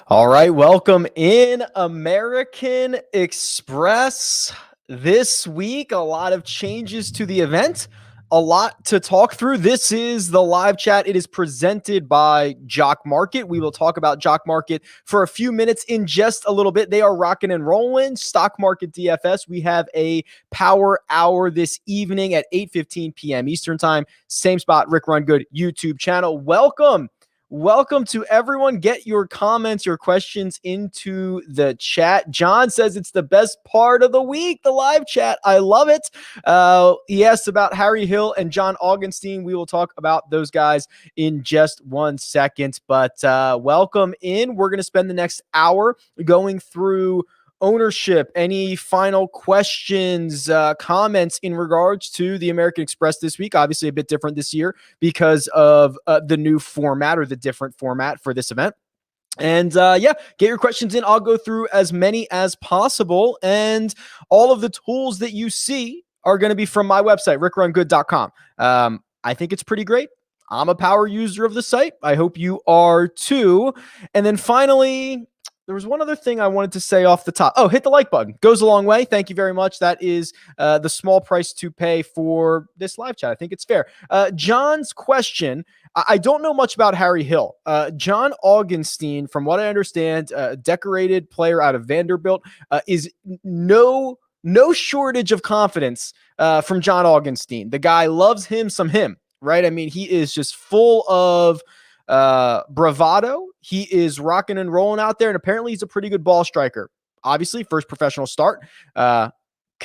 All right, welcome in American Express. This week, a lot of changes to the event, a lot to talk through. This is the live chat. It is presented by Jock Market. We will talk about Jock Market for a few minutes in just a little bit. They are rocking and rolling. Stock Market DFS. We have a power hour this evening at 8:15 p.m. Eastern Time. Same spot, Rick Run Good YouTube channel. Welcome to everyone. Get your comments, your questions into the chat. John says it's the best part of the week, the live chat. I love it. He asked about Harry Hill and John Augenstein. We will talk about those guys in just 1 second, but welcome in. We're going to spend the next hour going through ownership. Any final questions, comments in regards to the American Express this week? Obviously a bit different this year because of the new format or the different format for this event. And get your questions in. I'll go through as many as possible. And all of the tools that you see are going to be from my website, RickRunGood.com. I think it's pretty great. I'm a power user of the site. I hope you are too. And then finally, there was one other thing I wanted to say off the top. Oh, hit the like button. Goes a long way. Thank you very much. That is the small price to pay for this live chat. I think it's fair. John's question, I don't know much about Harry Hill. John Augenstein, from what I understand, a decorated player out of Vanderbilt, is no shortage of confidence from John Augenstein. The guy loves him some him, right? I mean, he is just full of bravado. He is rocking and rolling out there, and apparently he's a pretty good ball striker. Obviously, first professional start, can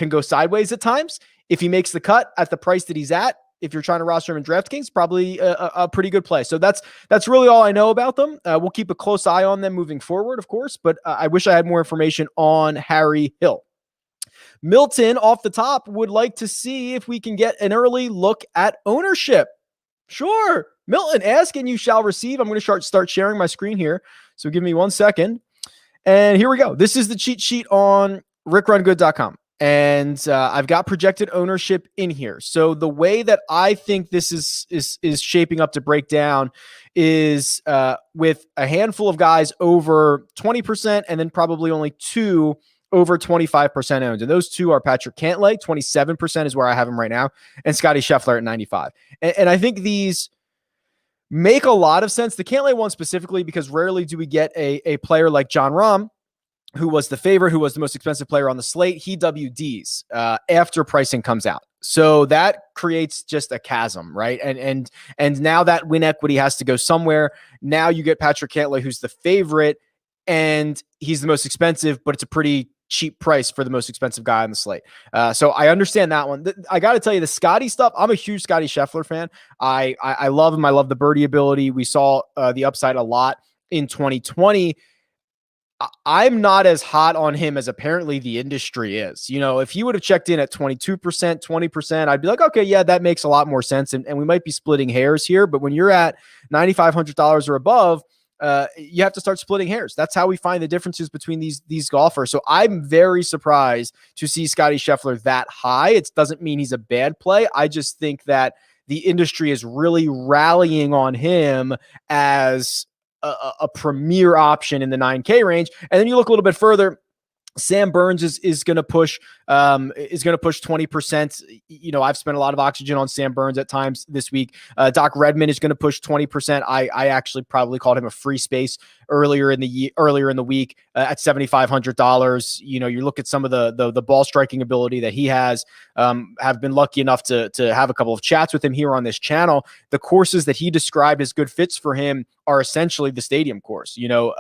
go sideways at times. If he makes the cut at the price that he's at, if you're trying to roster him in DraftKings, probably a pretty good play. So that's really all I know about them. We'll keep a close eye on them moving forward, of course, but I wish I had more information on Harry Hill. Milton, off the top, would like to see if we can get an early look at ownership. Sure. Milton, ask and you shall receive. I'm going to start sharing my screen here. So give me 1 second. And here we go. This is the cheat sheet on RickRunGood.com. And I've got projected ownership in here. So the way that I think this is shaping up to break down is with a handful of guys over 20% and then probably only two over 25% owned. And those two are Patrick Cantlay, 27% is where I have him right now, and Scotty Scheffler at 95. And I think these make a lot of sense. The Cantlay one specifically, because rarely do we get a player like Jon Rahm, who was the favorite, who was the most expensive player on the slate. He WDs after pricing comes out. So that creates just a chasm, right? And now that win equity has to go somewhere. Now you get Patrick Cantlay, who's the favorite, and he's the most expensive, but it's a pretty cheap price for the most expensive guy on the slate. So I understand that one. I got to tell you, the Scotty stuff, I'm a huge Scotty Scheffler fan. I love him. I love the birdie ability. We saw the upside a lot in 2020. I'm not as hot on him as apparently the industry is. You know, if he would have checked in at 22%, 20%, I'd be like, okay, yeah, that makes a lot more sense. And we might be splitting hairs here. But when you're at $9,500 or above, you have to start splitting hairs. That's how we find the differences between these golfers. So I'm very surprised to see Scotty Scheffler that high. It doesn't mean he's a bad play. I just think that the industry is really rallying on him as a premier option in the 9K range. And then you look a little bit further, Sam Burns is going to push 20%. You know, I've spent a lot of oxygen on Sam Burns at times this week. Doc Redman is going to push 20%. I actually probably called him a free space earlier in the week at $7,500. You know, you look at some of the ball striking ability that he has. Have been lucky enough to have a couple of chats with him here on this channel. The courses that he described as good fits for him are essentially the stadium course. You know,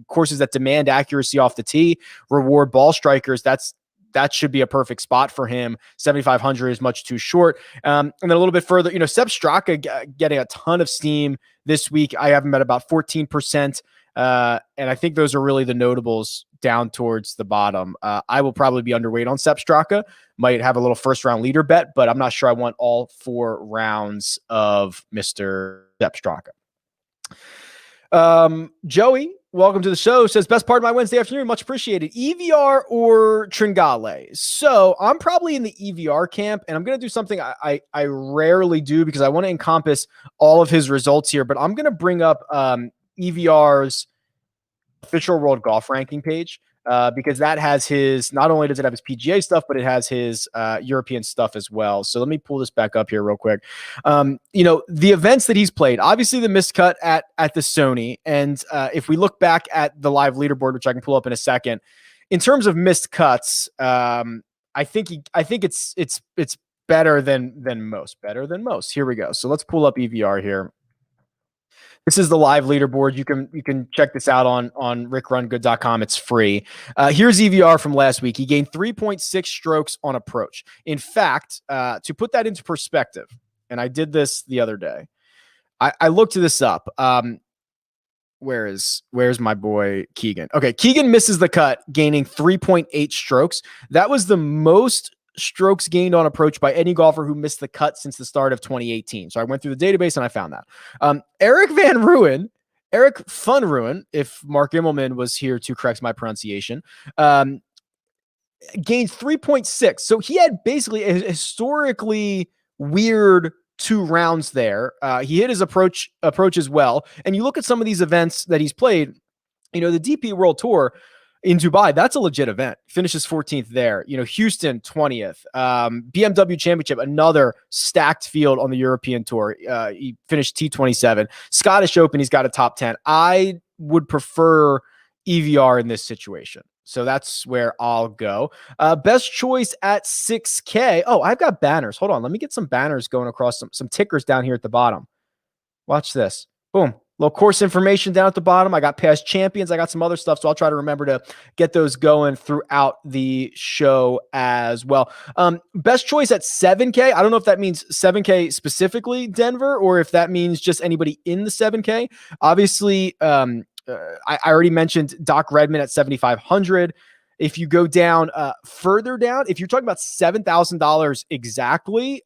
courses that demand accuracy off the tee, reward ball strikers. That should be a perfect spot for him. 7,500 is much too short. And then a little bit further, you know, Sepp Straka getting a ton of steam this week. I have him at about 14%. And I think those are really the notables down towards the bottom. I will probably be underweight on Sepp Straka. Might have a little first round leader bet, but I'm not sure I want all 4 rounds of Mr. Sepp Straka. Joey, welcome to the show, says best part of my Wednesday afternoon, much appreciated. EVR or Tringale? So I'm probably in the EVR camp, and I'm going to do something I rarely do because I want to encompass all of his results here, but I'm going to bring up EVR's official world golf ranking page. Because that has his, not only does it have his PGA stuff, but it has his European stuff as well. So let me pull this back up here real quick. The events that he's played, obviously the missed cut at the Sony. And if we look back at the live leaderboard, which I can pull up in a second, in terms of missed cuts, I think it's better than most. Here we go. So let's pull up EVR here. This is the live leaderboard. You can check this out on RickRunGood.com. It's free. Here's EVR from last week. He gained 3.6 strokes on approach. In fact, to put that into perspective, and I did this the other day, I looked this up. Where's my boy Keegan? Okay, Keegan misses the cut, gaining 3.8 strokes. That was the most strokes gained on approach by any golfer who missed the cut since the start of 2018. So I went through the database and I found that. Eric Van Ruin, if Mark Immelman was here to correct my pronunciation, gained 3.6. So he had basically a historically weird 2 rounds there. He hit his approach as well. And you look at some of these events that he's played, the DP World Tour in Dubai, that's a legit event. Finishes 14th there. Houston 20th. BMW Championship, another stacked field on the European Tour. He finished T27. Scottish Open, he's got a top 10. I would prefer EVR in this situation. So that's where I'll go. Best choice at 6K. Oh, I've got banners. Hold on. Let me get some banners going across some tickers down here at the bottom. Watch this. Boom. Little course information down at the bottom. I got past champions. I got some other stuff. So I'll try to remember to get those going throughout the show as well. Best choice at 7K. I don't know if that means 7K specifically Denver, or if that means just anybody in the 7K. Obviously, I already mentioned Doc Redman at 7,500. If you go down further down, if you're talking about $7,000 exactly,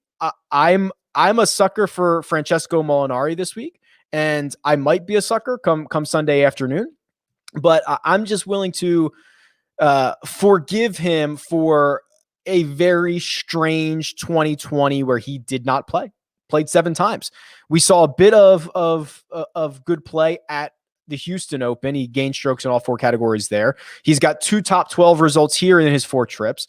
I'm a sucker for Francesco Molinari this week. And I might be a sucker come Sunday afternoon, but I'm just willing to forgive him for a very strange 2020 where he did not play. Played 7 times. We saw a bit of good play at the Houston Open. He gained strokes in all 4 categories there. He's got 2 top 12 results here in his 4 trips.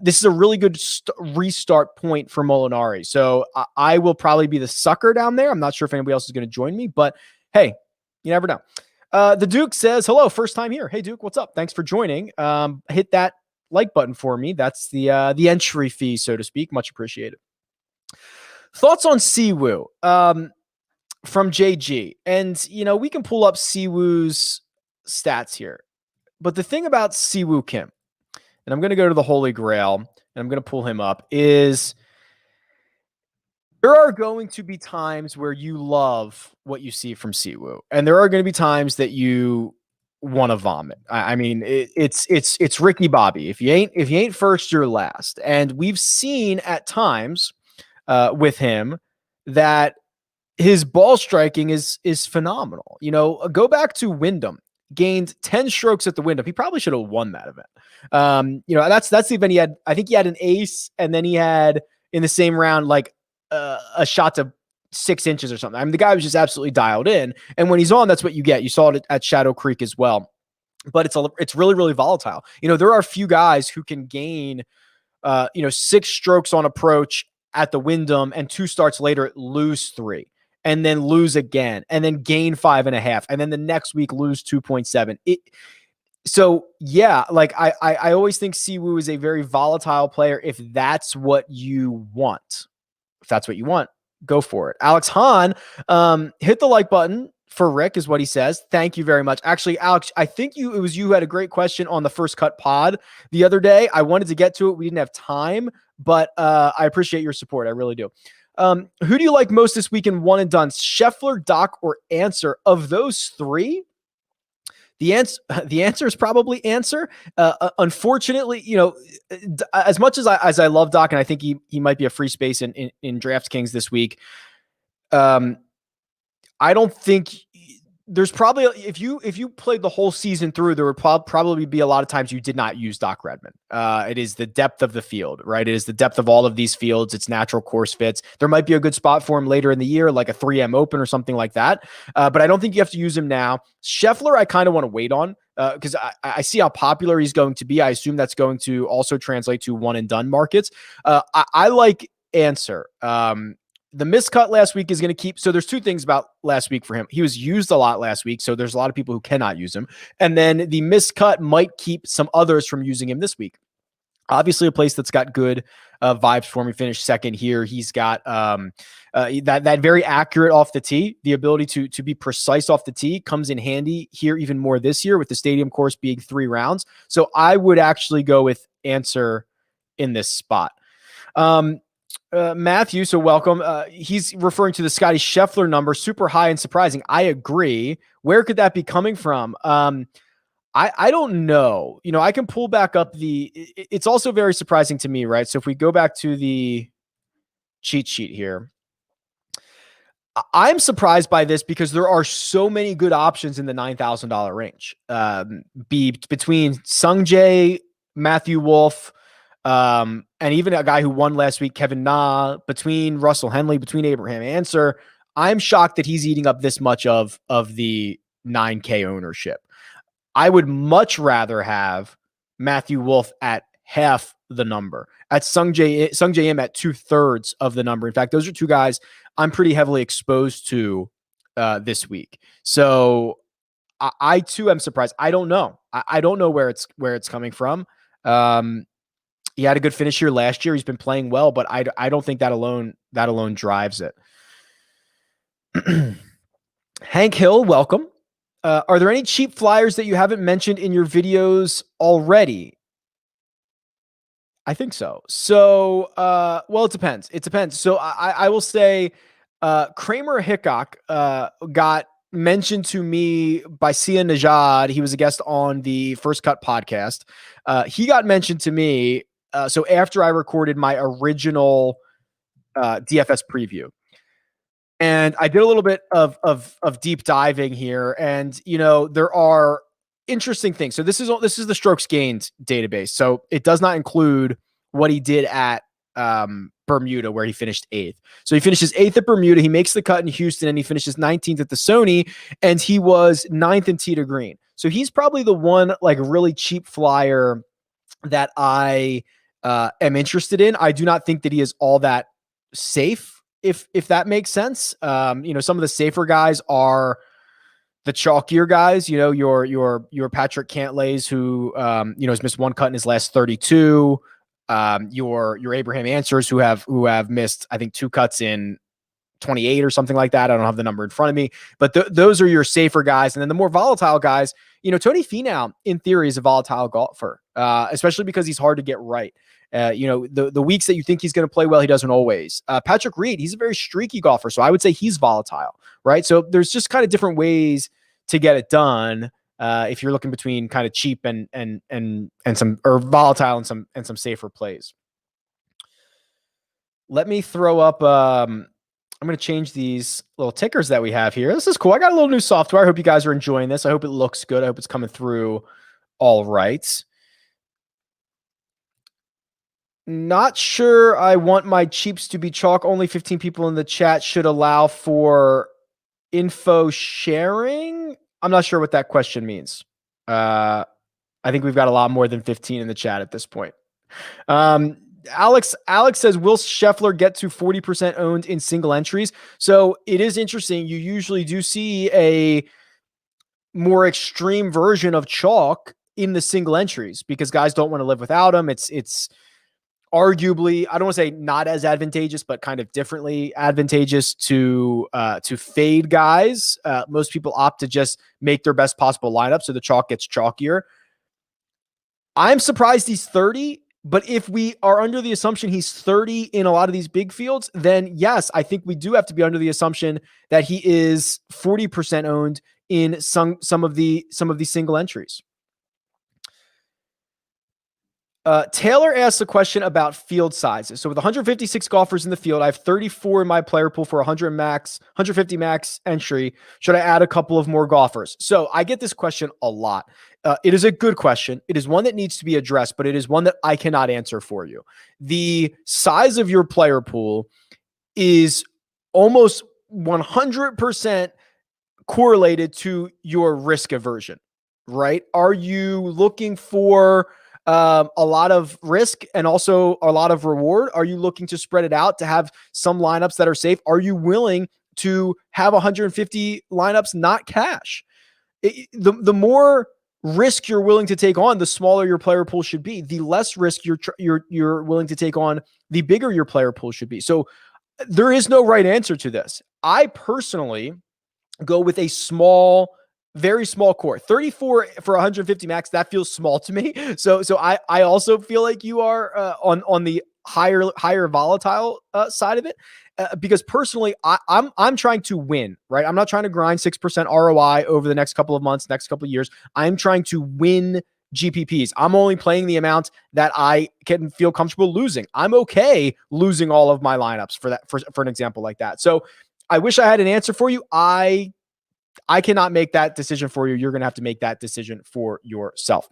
This is a really good restart point for Molinari. So I will probably be the sucker down there. I'm not sure if anybody else is going to join me, but hey, you never know. The Duke says, hello, first time here. Hey, Duke, what's up? Thanks for joining. Hit that like button for me. That's the entry fee, so to speak. Much appreciated. Thoughts on Siwoo? From JG. And, we can pull up Siwoo's stats here. But the thing about Siwoo Kim, and I'm going to go to the Holy Grail, and I'm going to pull him up, is there are going to be times where you love what you see from Siwoo. And there are going to be times that you want to vomit. I mean, it's Ricky Bobby. If you ain't first, you're last. And we've seen at times with him that his ball striking is phenomenal. Go back to Wyndham, gained 10 strokes at the Wyndham. He probably should have won that event. That's the event he had. I think he had an ace, and then he had in the same round like a shot to 6 inches or something. I mean, the guy was just absolutely dialed in. And when he's on, that's what you get. You saw it at Shadow Creek as well. But it's really, really volatile. There are a few guys who can gain 6 strokes on approach at the Wyndham, and 2 starts later lose 3. And then lose again, and then gain 5.5, and then the next week lose 2.7. So yeah, like I always think Siwoo is a very volatile player. If that's what you want, go for it. Alex Hahn, hit the like button for Rick is what he says. Thank you very much. Actually, Alex, I think it was you who had a great question on the First Cut pod the other day. I wanted to get to it. We didn't have time, but I appreciate your support. I really do. Who do you like most this week in one and done? Scheffler, Doc, or Answer? Of those 3, the answer is probably Answer. Unfortunately, as much as I love Doc, and I think he might be a free space in DraftKings this week. I don't think there's probably, if you played the whole season through, there would probably be a lot of times you did not use Doc Redman. It is the depth of the field, right? It is the depth of all of these fields. It's natural course fits. There might be a good spot for him later in the year, like a 3M Open or something like that. But I don't think you have to use him now. Scheffler, I kind of want to wait on because I see how popular he's going to be. I assume that's going to also translate to one and done markets. I like Answer. The miscut last week is going to keep. So there's two things about last week for him. He was used a lot last week. So there's a lot of people who cannot use him. And then the miscut might keep some others from using him this week. Obviously a place that's got good vibes for him. He finished second here. He's got that very accurate off the tee. The ability to be precise off the tee comes in handy here even more this year with the stadium course being 3 rounds. So I would actually go with Answer in this spot. Matthew, so welcome. He's referring to the Scotty Scheffler number, super high and surprising. I agree. Where could that be coming from? I don't know. You know, I can pull back up it's also very surprising to me, right? So if we go back to the cheat sheet here, I'm surprised by this because there are so many good options in the $9,000 range. Between Sungjae, Matthew Wolff, and even a guy who won last week, Kevin Na, between Russell Henley, between Abraham Answer, I'm shocked that he's eating up this much of the 9K ownership. I would much rather have Matthew Wolff at half the number, at Sungjae Im at 2/3 of the number. In fact, those are two guys I'm pretty heavily exposed to this week. So I too am surprised. I don't know. I don't know where it's coming from. He had a good finish here last year. He's been playing well, but I don't think that alone drives it. Hank Hill, welcome. Are there any cheap flyers that you haven't mentioned in your videos already? I think so. So, well, it depends. It depends. So I will say, Kramer Hickok got mentioned to me by Sia Najad. He was a guest on the First Cut podcast. He got mentioned to me. So after I recorded my original DFS preview, and I did a little bit of deep diving here, and you know there are interesting things. So this is the strokes gained database. So it does not include what he did at Bermuda, where he finished 8th. So he finishes 8th at Bermuda. He makes the cut in Houston, and he finishes 19th at the Sony, and he was 9th in tee to green. So he's probably the one like really cheap flyer that I am interested in. I do not think that he is all that safe, if that makes sense. You know, some of the safer guys are the chalkier guys, you know, your Patrick Cantlays, who you know, has missed one cut in his last 32. Your Abraham Answers, who have missed, I think, 2 cuts in 28 or something like that. I don't have the number in front of me, but those are your safer guys. And then the more volatile guys, you know, Tony Finau in theory is a volatile golfer, especially because he's hard to get right. You know, the weeks that you think he's going to play well, he doesn't always. Patrick Reed, he's a very streaky golfer, so I would say he's volatile, right? So there's just kind of different ways to get it done. If you're looking between kind of cheap and some, or volatile and some safer plays. Let me throw up. I'm going to change these little tickers that we have here. This is cool. I got a little new software. I hope you guys are enjoying this. I hope it looks good. I hope it's coming through all right. Not sure I want my cheaps to be chalk. Only 15 people in the chat should allow for info sharing. I'm not sure what that question means. I think we've got a lot more than 15 in the chat at this point. Alex says, will Scheffler get to 40% owned in single entries? So it is interesting. You usually do see a more extreme version of chalk in the single entries because guys don't want to live without him. It's arguably, I don't want to say not as advantageous, but kind of differently advantageous to fade guys. Most people opt to just make their best possible lineup, so the chalk gets chalkier. I'm surprised he's 30, but if we are under the assumption he's 30 in a lot of these big fields, then yes, I think we do have to be under the assumption that he is 40% owned in some of the single entries. Taylor asks a question about field sizes. So with 156 golfers in the field, I have 34 in my player pool for 150 max entry. Should I add a couple of more golfers? So I get this question a lot. It is a good question. It is one that needs to be addressed, but it is one that I cannot answer for you. The size of your player pool is almost 100% correlated to your risk aversion, right? Are you looking for a lot of risk and also a lot of reward? Are you looking to spread it out to have some lineups that are safe? Are you willing to have 150 lineups not cash? The more risk you're willing to take on, the smaller your player pool should be. The less risk you're willing to take on, the bigger your player pool should be. So there is no right answer to this. I personally go with a very small core. 34 for 150 max, that feels small to me. So I also feel like you are on the higher volatile side of it. Because personally, I'm trying to win, right? I'm not trying to grind 6% ROI over the next couple of months, next couple of years. I'm trying to win GPPs. I'm only playing the amount that I can feel comfortable losing. I'm okay losing all of my lineups for an example like that. So I wish I had an answer for you. I cannot make that decision for you. You're going to have to make that decision for yourself.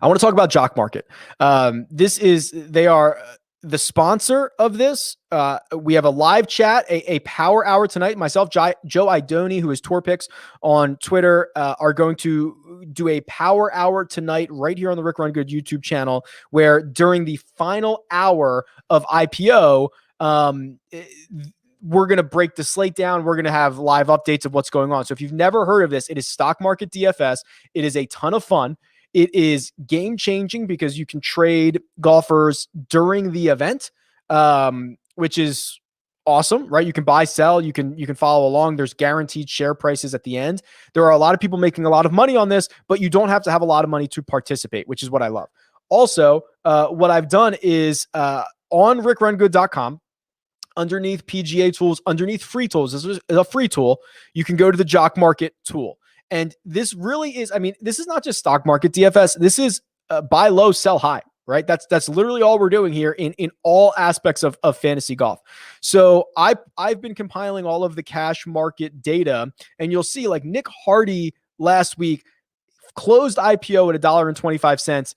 I want to talk about Jock Market. They are the sponsor of this. We have a live chat, a power hour tonight. Myself, Joe Idoni, who is Tour Picks on Twitter, are going to do a power hour tonight right here on the Rick Run Good YouTube channel, where during the final hour of IPO, we're going to break the slate down. We're going to have live updates of what's going on. So if you've never heard of this, it is Stock Market DFS. It is a ton of fun. It is game changing because you can trade golfers during the event, which is awesome, right? You can buy, sell, you can follow along. There's guaranteed share prices at the end. There are a lot of people making a lot of money on this, but you don't have to have a lot of money to participate, which is what I love. Also, what I've done is on RickRunGood.com, underneath PGA tools, underneath free tools, this is a free tool. You can go to the Jock Market tool. And this really is, this is not just stock market DFS. This is buy low, sell high, right? That's literally all we're doing here in all aspects of fantasy golf. So I've been compiling all of the cash market data, and you'll see like Nick Hardy last week closed IPO at $1.25.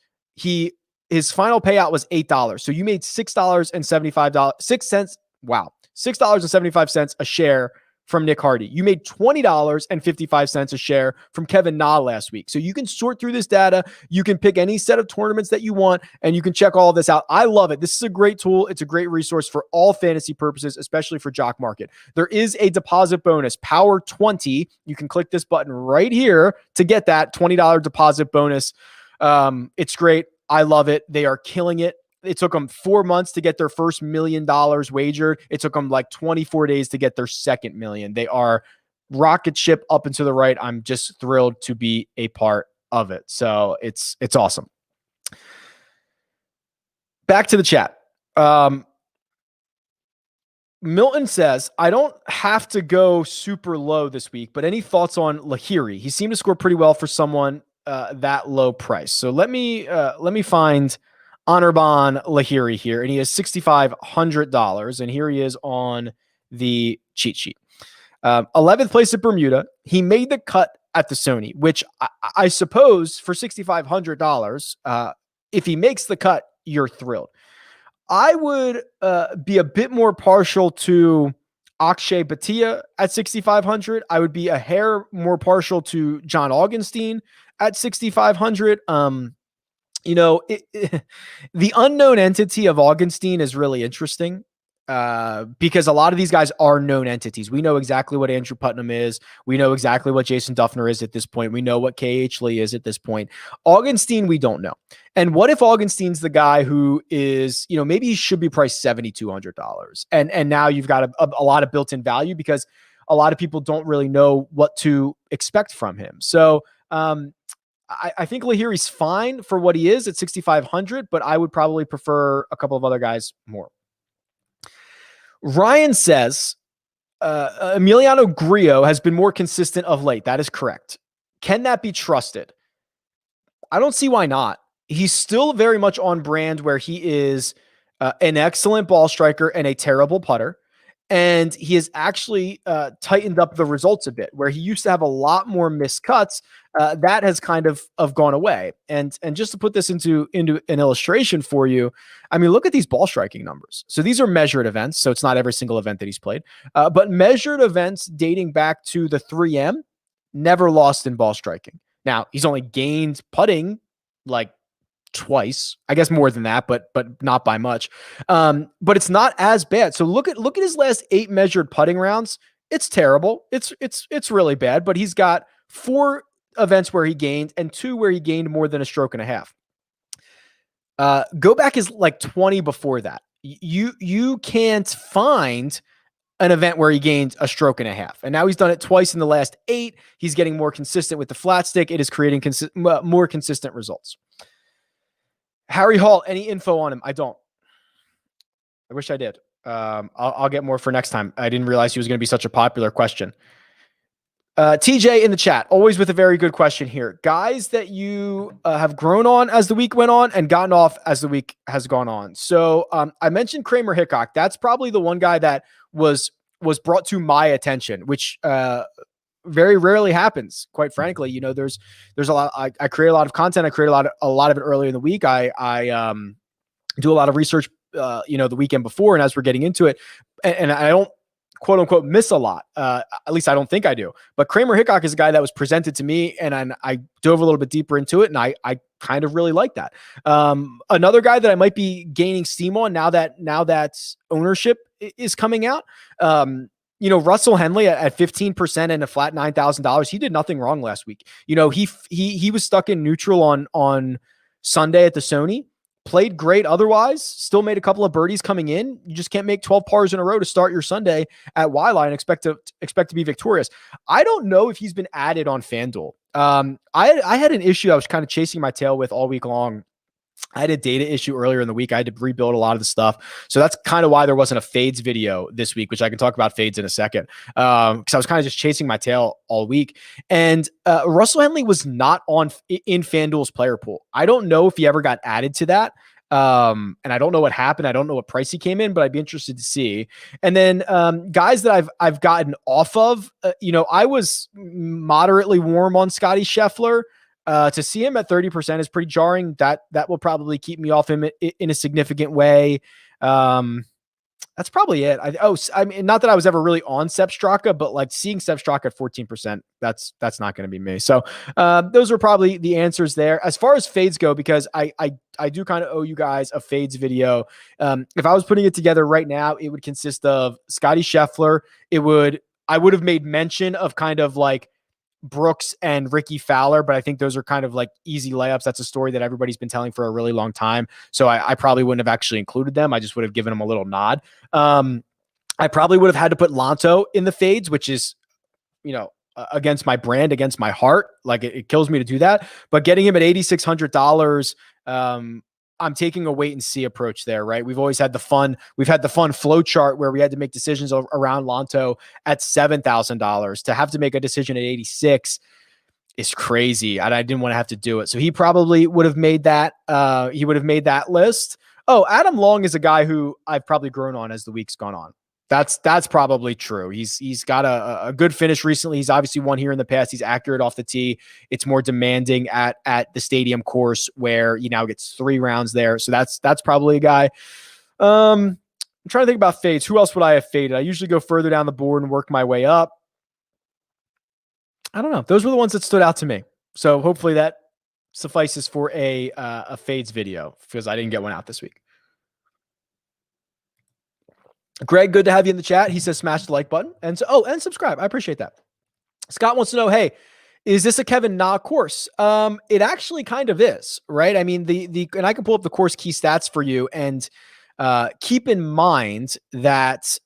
His final payout was $8. So you made $6.75. Wow. $6.75 a share from Nick Hardy. You made $20.55 a share from Kevin Na last week. So you can sort through this data. You can pick any set of tournaments that you want, and you can check all of this out. I love it. This is a great tool. It's a great resource for all fantasy purposes, especially for Jock Market. There is a deposit bonus, Power 20. You can click this button right here to get that $20 deposit bonus. It's great. I love it. They are killing it. It took them 4 months to get their first $1 million wagered. It took them like 24 days to get their second million. They are rocket ship up and to the right. I'm just thrilled to be a part of it. So it's awesome. Back to the chat. Milton says, I don't have to go super low this week, but any thoughts on Lahiri? He seemed to score pretty well for someone that low price. So let me find Anirban Lahiri here, and he has $6,500, and here he is on the cheat sheet. 11th place at Bermuda. He made the cut at the Sony, which I suppose for $6,500, if he makes the cut, you're thrilled. I would be a bit more partial to Akshay Bhatia at 6,500. I would be a hair more partial to John Augenstein at 6,500. The unknown entity of Augenstein is really interesting because a lot of these guys are known entities. We know exactly what Andrew Putnam is. We know exactly what Jason Duffner is at this point. We know what KH Lee is at this point. Augenstein, we don't know. And what if Augenstein's the guy who is, maybe he should be priced $7,200. And now you've got a lot of built-in value because a lot of people don't really know what to expect from him. So, I think Lahiri's fine for what he is at 6,500, but I would probably prefer a couple of other guys more. Ryan says, Emiliano Grillo has been more consistent of late. That is correct. Can that be trusted? I don't see why not. he's still very much on brand where he is an excellent ball striker and a terrible putter. And he has actually tightened up the results a bit, where he used to have a lot more missed cuts. That has kind of gone away. And just to put this into an illustration for you, I mean, look at these ball striking numbers. So these are measured events, so it's not every single event that he's played, but measured events dating back to the 3M, never lost in ball striking. Now, he's only gained putting like twice, I guess more than that, but not by much. But it's not as bad. So look at his last 8 measured putting rounds. It's terrible. It's really bad, but he's got 4 events where he gained and 2 where he gained more than a stroke and a half. Go back is like 20 before that. You can't find an event where he gained a stroke and a half. And now he's done it twice in the last 8. He's getting more consistent with the flat stick. It is creating more consistent results. Harry Hall, any info on him? I don't. I wish I did. I'll get more for next time. I didn't realize he was going to be such a popular question. TJ in the chat, always with a very good question here. Guys that you have grown on as the week went on and gotten off as the week has gone on. So I mentioned Kramer Hickok. That's probably the one guy that was brought to my attention, which very rarely happens, quite frankly. You know, there's a lot. I create a lot of content. I create a lot of it earlier in the week. I do a lot of research, the weekend before, and as we're getting into it, and I don't quote unquote miss a lot. At least I don't think I do. But Kramer Hickok is a guy that was presented to me, and I dove a little bit deeper into it, and I kind of really like that. Another guy that I might be gaining steam on now that ownership is coming out. Russell Henley at 15% and a flat $9,000. He did nothing wrong last week. He was stuck in neutral on Sunday at the Sony, played great otherwise, still made a couple of birdies coming in. You just can't make 12 pars in a row to start your Sunday at Waialae and expect to be victorious. I don't know if he's been added on FanDuel. I had an issue I was kind of chasing my tail with all week long. I had a data issue earlier in the week. I had to rebuild a lot of the stuff. So that's kind of why there wasn't a fades video this week, which I can talk about fades in a second. Because I was kind of just chasing my tail all week. And Russell Henley was not in FanDuel's player pool. I don't know if he ever got added to that. And I don't know what happened. I don't know what price he came in, but I'd be interested to see. And then guys that I've gotten off of, I was moderately warm on Scotty Scheffler. To see him at 30% is pretty jarring. That will probably keep me off him in a significant way. That's probably it. I mean, not that I was ever really on Sepp Straka, but like seeing Sepp Straka at 14%, that's not going to be me. So those are probably the answers there. As far as fades go, because I do kind of owe you guys a fades video. If I was putting it together right now, it would consist of Scotty Scheffler. I would have made mention of kind of like Brooks and Ricky Fowler, but I think those are kind of like easy layups. That's a story that everybody's been telling for a really long time. So I probably wouldn't have actually included them. I just would have given them a little nod. I probably would have had to put Lanto in the fades, which is, against my brand, against my heart. Like it kills me to do that, but getting him at $8,600, I'm taking a wait and see approach there, right? We've had the fun flow chart where we had to make decisions around Lanto at $7,000. To have to make a decision at 86 is crazy. And I didn't want to have to do it. So he probably would have made that. He would have made that list. Oh, Adam Long is a guy who I've probably grown on as the week's gone on. That's probably true. He's got a good finish recently. He's obviously won here in the past. He's accurate off the tee. It's more demanding at the stadium course where he now gets 3 rounds there. So that's probably a guy. I'm trying to think about fades. Who else would I have faded? I usually go further down the board and work my way up. I don't know. Those were the ones that stood out to me. So hopefully that suffices for a fades video because I didn't get one out this week. Greg, good to have you in the chat. He says smash the like button and subscribe. I appreciate that. Scott wants to know, hey, is this a Kevin Na course? It actually kind of is, right? I mean, and I can pull up the course key stats for you, and keep in mind that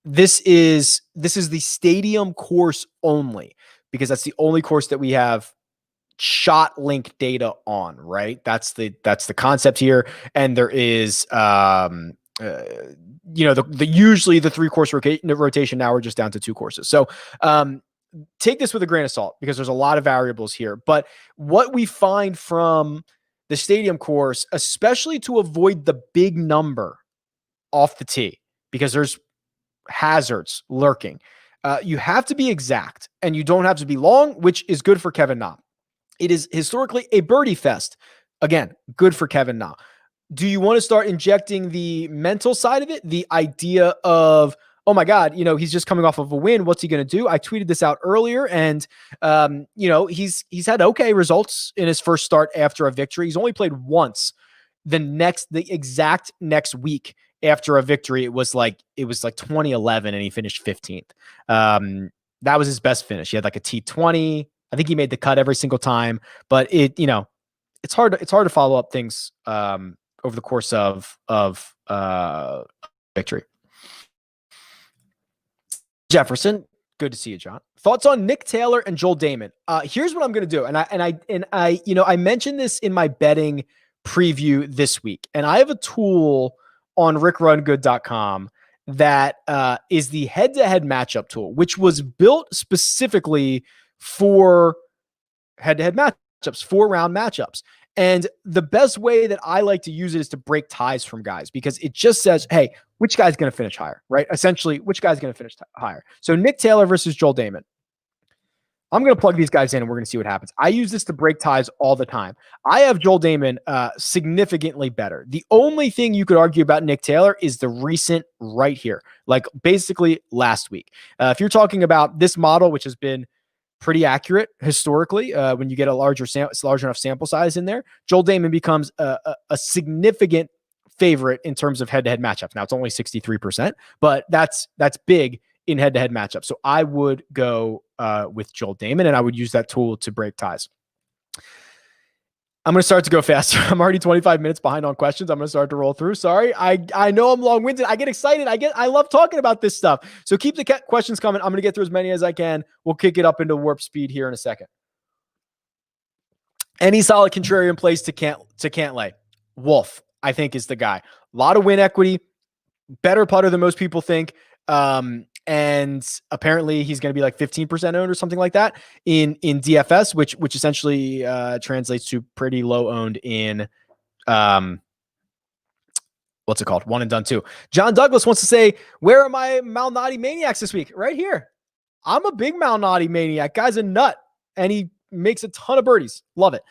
this is the stadium course only, because that's the only course that we have shot link data on, right? That's the concept here. And there is, usually the 3 course rotation, now we're just down to 2 courses. So take this with a grain of salt because there's a lot of variables here. But what we find from the stadium course, especially to avoid the big number off the tee, because there's hazards lurking. You have to be exact, and you don't have to be long, which is good for Kevin Na. It is historically a birdie fest. Again, good for Kevin Na. Do you want to start injecting the mental side of it? The idea of, oh my God, he's just coming off of a win. What's he going to do? I tweeted this out earlier, and he's had okay results in his first start after a victory. He's only played once. The exact next week after a victory, it was like 2011, and he finished 15th. That was his best finish. He had like a T20. I think he made the cut every single time, but it's hard to follow up things over the course of victory. Jefferson, good to see you, John. Thoughts on Nick Taylor and Joel Damon? Here's what I'm going to do, and I mentioned this in my betting preview this week, and I have a tool on RickRunGood.com that is the head-to-head matchup tool, which was built specifically for head-to-head matchups, 4-round matchups. And the best way that I like to use it is to break ties from guys, because it just says, hey, which guy's going to finish higher, right? Essentially, which guy's going to finish higher. So Nick Taylor versus Joel Damon. I'm going to plug these guys in, and we're going to see what happens. I use this to break ties all the time. I have Joel Damon significantly better. The only thing you could argue about Nick Taylor is the recent right here, like basically last week. If you're talking about this model, which has been pretty accurate historically, when you get a large enough sample size in there, Joel Damon becomes a significant favorite in terms of head-to-head matchups. Now it's only 63%, but that's big in head-to-head matchups. So I would go with Joel Damon, and I would use that tool to break ties. I'm going to start to go faster. I'm already 25 minutes behind on questions. I'm going to start to roll through. Sorry. I know I'm long-winded. I get excited. I love talking about this stuff. So keep the questions coming. I'm going to get through as many as I can. We'll kick it up into warp speed here in a second. Any solid contrarian plays to Cantlay? Wolf, I think, is the guy. A lot of win equity, better putter than most people think. And apparently he's going to be like 15% owned or something like that in DFS, which essentially translates to pretty low owned in what's it called? One and done too. John Douglas wants to say, where are my Malnati maniacs this week? Right here. I'm a big Malnati maniac. Guy's a nut, and he makes a ton of birdies. Love it.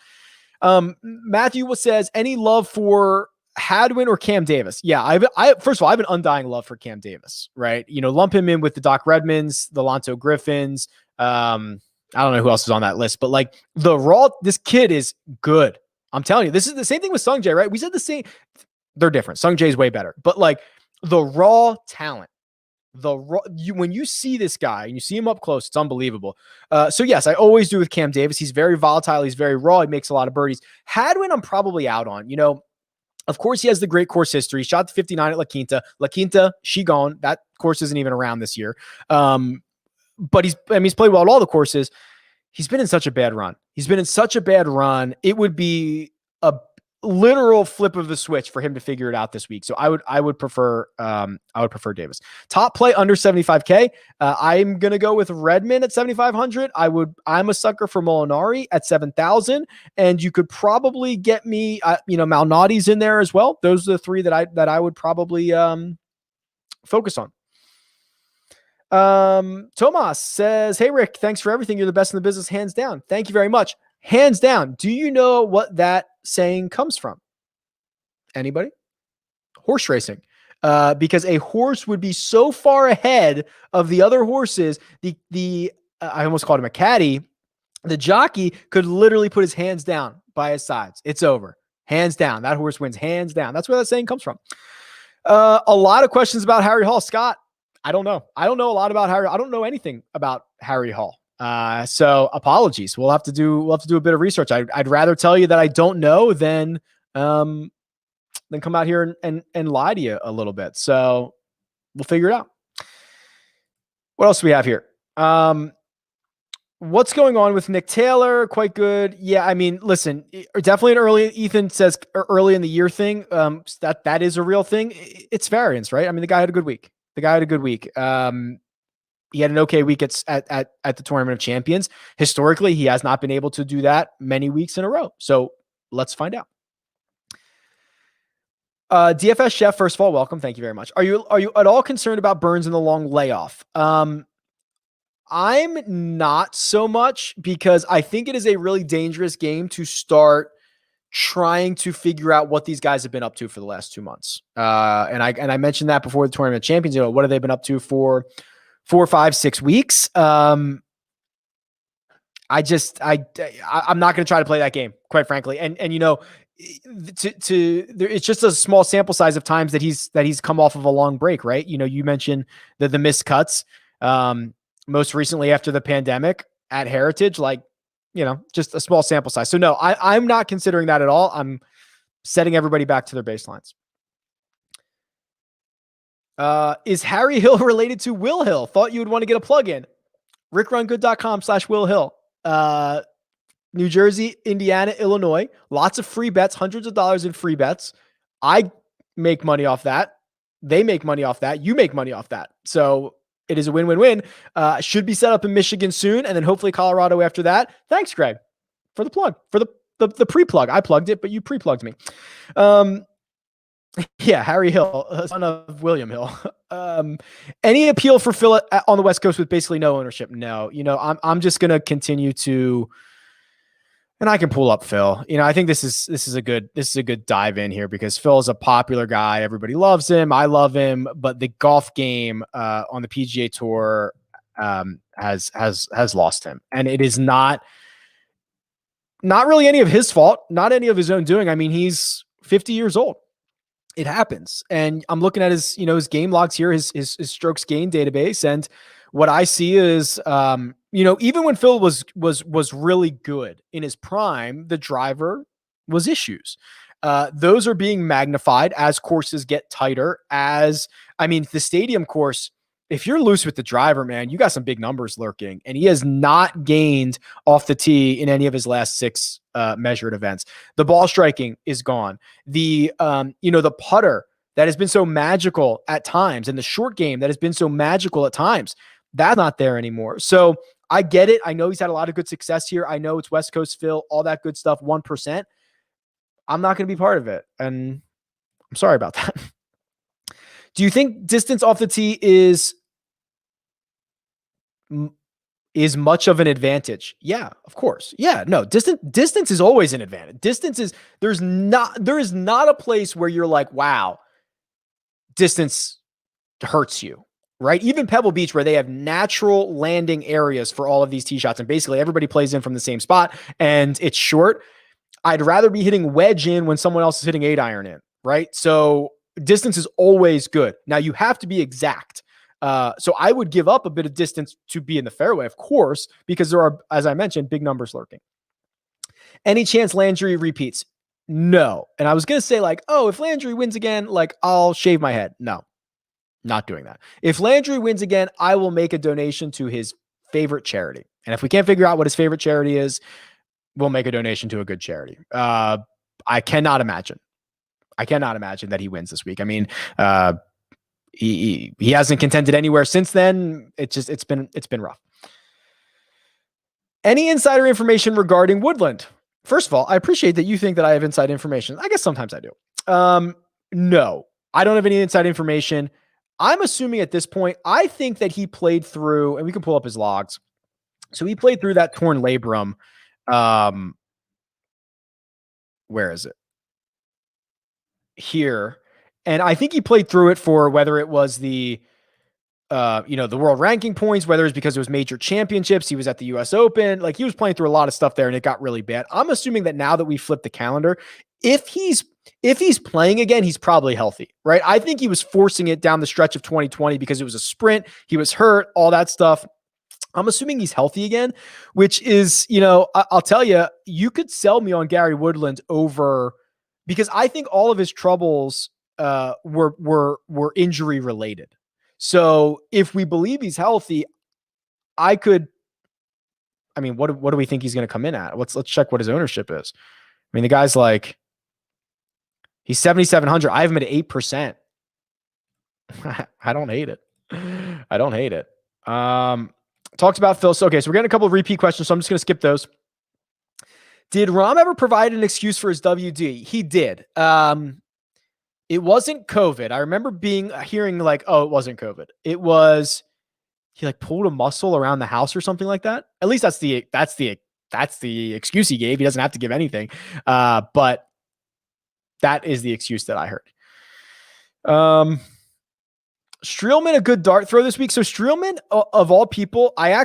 Matthew says, any love for Hadwin or Cam Davis? Yeah, first of all, I have an undying love for Cam Davis, right? Lump him in with the Doc Redmonds, the Lonto Griffins. I don't know who else is on that list, but like this kid is good. I'm telling you, this is the same thing with Sung Jae, right? We said the same. They're different. Sung Jae is way better, but like the raw talent, when you see this guy and you see him up close, it's unbelievable. So yes, I always do with Cam Davis. He's very volatile. He's very raw. He makes a lot of birdies. Hadwin, I'm probably out on. Of course, he has the great course history. Shot the 59 at La Quinta. La Quinta, she gone. That course isn't even around this year. But he's played well at all the courses. He's been in such a bad run. It would be a literal flip of the switch for him to figure it out this week. So I would prefer Davis. Top play under 75K. I'm going to go with Redmond at 7,500. I'm a sucker for Molinari at 7,000, and you could probably get me, Malnati's in there as well. Those are the three that I would probably focus on. Tomas says, hey Rick, thanks for everything. You're the best in the business, hands down. Thank you very much. Hands down. Do you know what that saying comes from? Anybody? Horse racing. Because a horse would be so far ahead of the other horses, I almost called him a caddy. The jockey could literally put his hands down by his sides. It's over. Hands down. That horse wins hands down. That's where that saying comes from. A lot of questions about Harry Hall. Scott, I don't know. I don't know a lot about Harry. I don't know anything about Harry Hall. So apologies. We'll have to do a bit of research. I'd rather tell you that I don't know than come out here and lie to you a little bit. So we'll figure it out. What else do we have here? What's going on with Nick Taylor? Quite good. Yeah. I mean, listen, definitely an early, Ethan says early in the year thing. That is a real thing. It's variance, right? I mean, the guy had a good week. He had an okay week at the Tournament of Champions. Historically, he has not been able to do that many weeks in a row. So let's find out. DFS Chef, first of all, welcome. Thank you very much. Are you at all concerned about Burns in the long layoff? I'm not so much, because I think it is a really dangerous game to start trying to figure out what these guys have been up to for the last 2 months. And I mentioned that before the Tournament of Champions. What have they been up to for 4, 5, 6 weeks? I'm not going to try to play that game, quite frankly. And it's just a small sample size of times that he's come off of a long break, right? You mentioned the missed cuts, most recently after the pandemic at Heritage, just a small sample size. So no, I'm not considering that at all. I'm setting everybody back to their baselines. Is Harry Hill related to Will Hill? Thought you would want to get a plug in. RickRunGood.com/Will Hill. New Jersey, Indiana, Illinois. Lots of free bets, hundreds of dollars in free bets. I make money off that. They make money off that. You make money off that. So it is a win-win-win. Should be set up in Michigan soon, and then hopefully Colorado after that. Thanks, Greg, for the plug, for the pre-plug. I plugged it, but you pre-plugged me. Yeah, Harry Hill, son of William Hill. Any appeal for Phil on the West Coast with basically no ownership? No. I'm just going to continue to, and I can pull up Phil. I think this is a good dive in here, because Phil is a popular guy. Everybody loves him. I love him, but the golf game on the PGA Tour has lost him, and it is not really any of his fault, not any of his own doing. I mean, he's 50 years old. It happens. And I'm looking at his game logs here, his strokes gained database. And what I see is, even when Phil was really good in his prime, the driver was issues. Those are being magnified as courses get tighter. The stadium course, if you're loose with the driver, man, you got some big numbers lurking. And he has not gained off the tee in any of his last 6 measured events. The ball striking is gone. The putter that has been so magical at times, and the short game that has been so magical at times, that's not there anymore. So I get it. I know he's had a lot of good success here. I know it's West Coast Phil, all that good stuff, 1%. I'm not going to be part of it. And I'm sorry about that. Do you think distance off the tee is much of an advantage? Yeah, of course. Yeah, no, distance is always an advantage. There is not a place where you're like, wow, distance hurts you, right? Even Pebble Beach, where they have natural landing areas for all of these tee shots, and basically everybody plays in from the same spot, and it's short. I'd rather be hitting wedge in when someone else is hitting 8-iron in, right? So distance is always good. Now you have to be exact. So I would give up a bit of distance to be in the fairway, of course, because there are, as I mentioned, big numbers lurking. Any chance Landry repeats? No. And I was going to say if Landry wins again, I'll shave my head. No, not doing that. If Landry wins again, I will make a donation to his favorite charity. And if we can't figure out what his favorite charity is, we'll make a donation to a good charity. I cannot imagine that he wins this week. I mean, he hasn't contended anywhere since then. It's been rough. Any insider information regarding Woodland? First of all, I appreciate that you think that I have inside information. I guess sometimes I do. No, I don't have any inside information. I'm assuming at this point, I think that he played through, and we can pull up his logs. So he played through that torn labrum. Where is it? Here. And I think he played through it for whether it was the world ranking points, whether it's because it was major championships, he was at the US Open, he was playing through a lot of stuff there and it got really bad. I'm assuming that now that we flipped the calendar, if he's playing again, he's probably healthy, right? I think he was forcing it down the stretch of 2020 because it was a sprint. He was hurt, all that stuff. I'm assuming he's healthy again, which is, I'll tell you, you could sell me on Gary Woodland over, because I think all of his troubles were injury related. So if we believe he's healthy, what do we think he's going to come in at? Let's check what his ownership is. I mean, the guy's he's 7,700. I have him at 8%. I don't hate it. Talked about Phil. So, okay, so we're getting a couple of repeat questions, so I'm just going to skip those. Did Rahm ever provide an excuse for his WD? He did. It wasn't COVID. I remember hearing like, oh, it wasn't COVID. It was he like pulled a muscle around the house or something like that. At least that's the excuse he gave. He doesn't have to give anything. But that is the excuse that I heard. Streelman, a good dart throw this week. So Streelman, of all people, I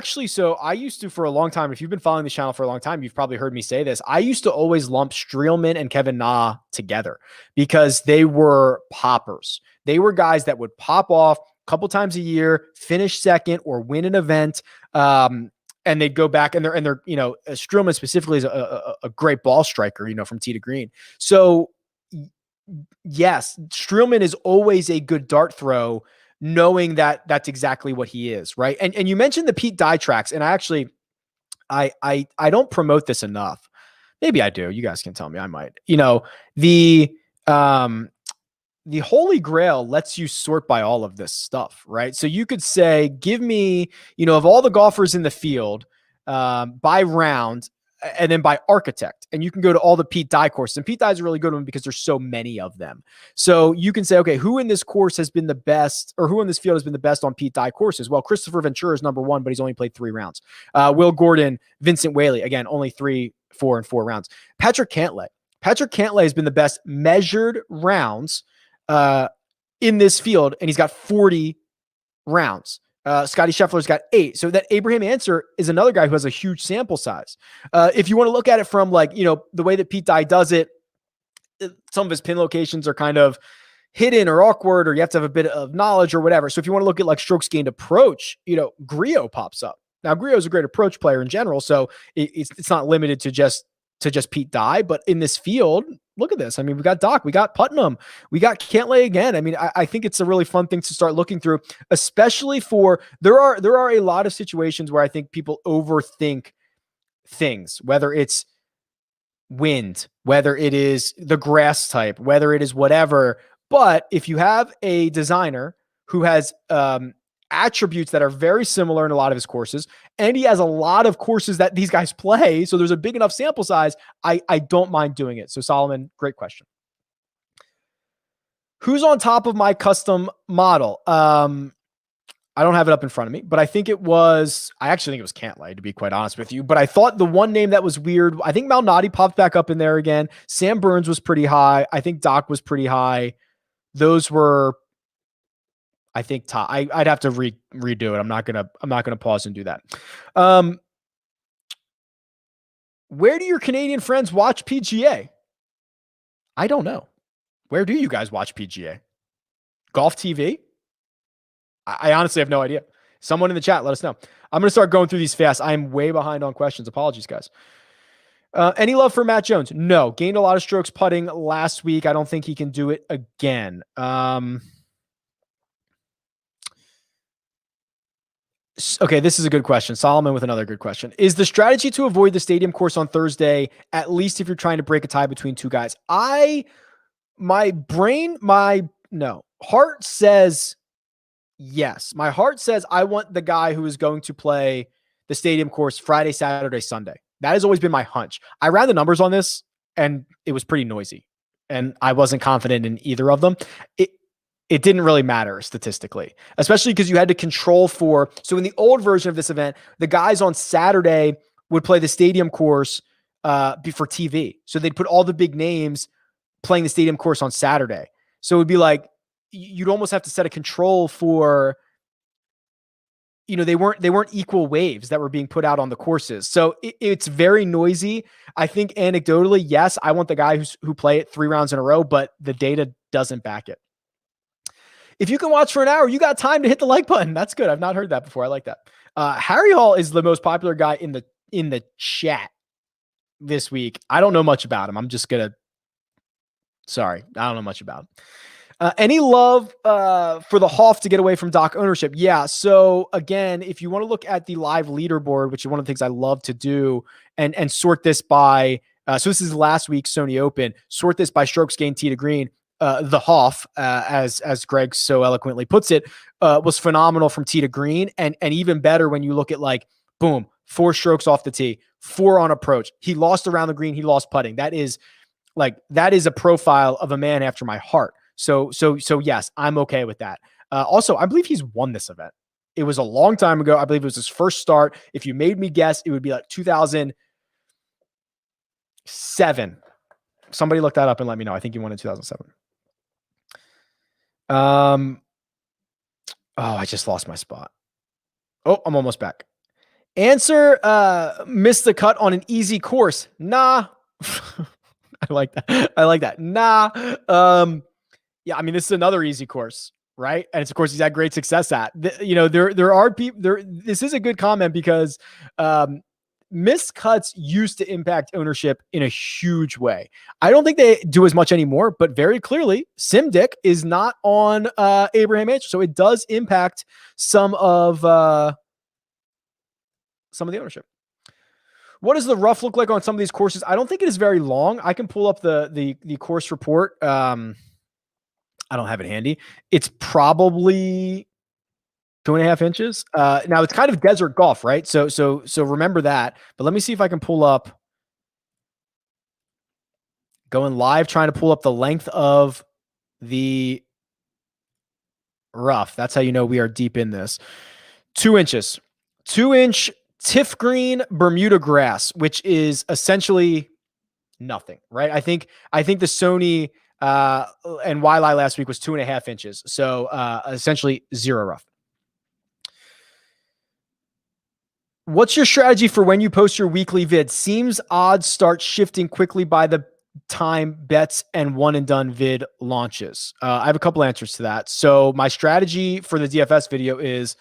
used to for a long time, if you've been following the channel for a long time, you've probably heard me say this. I used to always lump Streelman and Kevin Na together because they were poppers. They were guys that would pop off a couple times a year, finish second or win an event. And they'd go back and they're, Streelman specifically is a great ball striker, from tee to green. So yes, Streelman is always a good dart throw, knowing that that's exactly what he is, right? And you mentioned the Pete Dye tracks, and I don't promote this enough. Maybe I do. You guys can tell me. I might. The Holy Grail lets you sort by all of this stuff, right? So you could say, give me, of all the golfers in the field, by round, and then by architect, and you can go to all the Pete Dye courses. And Pete Dye is a really good one because there's so many of them. So you can say, okay, who in this course has been the best, or who in this field has been the best on Pete Dye courses? Well, Christopher Ventura is number one, but he's only played 3 rounds. Will Gordon, Vincent Whaley, again, only 3, 4, and 4 rounds. Patrick Cantlay has been the best measured rounds in this field, and he's got 40 rounds. Scotty Scheffler's got 8. So that Abraham Answer is another guy who has a huge sample size. If you want to look at it from the way that Pete Dye does it, some of his pin locations are kind of hidden or awkward, or you have to have a bit of knowledge or whatever. So if you want to look at like strokes gained approach, Griot pops up. Now Griot is a great approach player in general, so it's not limited to just Pete Dye, but in this field, look at this. I mean, we got Doc, we got Putnam, we got Cantlay again. I mean, I think it's a really fun thing to start looking through, especially for there are a lot of situations where I think people overthink things, whether it's wind, whether it is the grass type, whether it is whatever. But if you have a designer who has attributes that are very similar in a lot of his courses, and he has a lot of courses that these guys play, so there's a big enough sample size, I don't mind doing it. So Solomon, great question. Who's on top of my custom model? I don't have it up in front of me, but I actually think it was Cantlay, to be quite honest with you. But I thought the one name that was weird, I think Malnati popped back up in there again. Sam Burns was pretty high. I think Doc was pretty high. Those were, I think, top. I'd have to redo it. I'm not gonna pause and do that. Where do your Canadian friends watch PGA? I don't know. Where do you guys watch PGA? Golf TV? I honestly have no idea. Someone in the chat, let us know. I'm going to start going through these fast. I'm way behind on questions. Apologies, guys. Any love for Matt Jones? No. Gained a lot of strokes putting last week. I don't think he can do it again. Okay, this is a good question. Solomon with another good question. Is the strategy to avoid the stadium course on Thursday, at least if you're trying to break a tie between two guys? My heart says yes. My heart says I want the guy who is going to play the stadium course Friday, Saturday, Sunday. That has always been my hunch. I ran the numbers on this, and it was pretty noisy, and I wasn't confident in either of them. It didn't really matter statistically, especially because you had to control for. So in the old version of this event, the guys on Saturday would play the stadium course for TV. So they'd put all the big names playing the stadium course on Saturday. So it would be like, you'd almost have to set a control for, they weren't equal waves that were being put out on the courses. So it's very noisy. I think anecdotally, yes, I want the guy who play it 3 rounds in a row, but the data doesn't back it. If you can watch for an hour, you got time to hit the like button. That's good. I've not heard that before. I like that. Harry Hall is the most popular guy in the chat this week. I don't know much about him. I don't know much about him. Any love for the Hoff to get away from Doc ownership? Yeah. So again, if you want to look at the live leaderboard, which is one of the things I love to do, and sort this by, so this is last week's Sony Open, sort this by strokes gained tee to green. the Hoff, as Greg so eloquently puts it, was phenomenal from tee to green, and even better when you look at like, boom, 4 strokes off the tee, 4 on approach. He lost around the green. He lost putting. That is a profile of a man after my heart. So yes, I'm okay with that. Also, I believe he's won this event. It was a long time ago. I believe it was his first start. If you made me guess, it would be like 2007. Somebody look that up and let me know. I think he won in 2007. I just lost my spot. Oh, I'm almost back. Answer, missed the cut on an easy course. Nah. I like that. Nah. Yeah, I mean, this is another easy course, right? And it's a course he's had great success at. There are people there. This is a good comment because missed cuts used to impact ownership in a huge way. I don't think they do as much anymore, but very clearly, Simdick is not on Abraham H, so it does impact some of the ownership. What does the rough look like on some of these courses? I don't think it is very long. I can pull up the course report. I don't have it handy. It's probably 2.5 inches. Now it's kind of desert golf, right? So remember that. But let me see if I can pull up. Going live, trying to pull up the length of the rough. That's how you know we are deep in this. 2 inches. 2-inch Tiff Green Bermuda grass, which is essentially nothing, right? I think the Sony and Waialae last week was 2.5 inches. So essentially 0 rough. What's your strategy for when you post your weekly vid? Seems odds start shifting quickly by the time bets and one and done vid launches. I have a couple answers to that. So my strategy for the DFS video is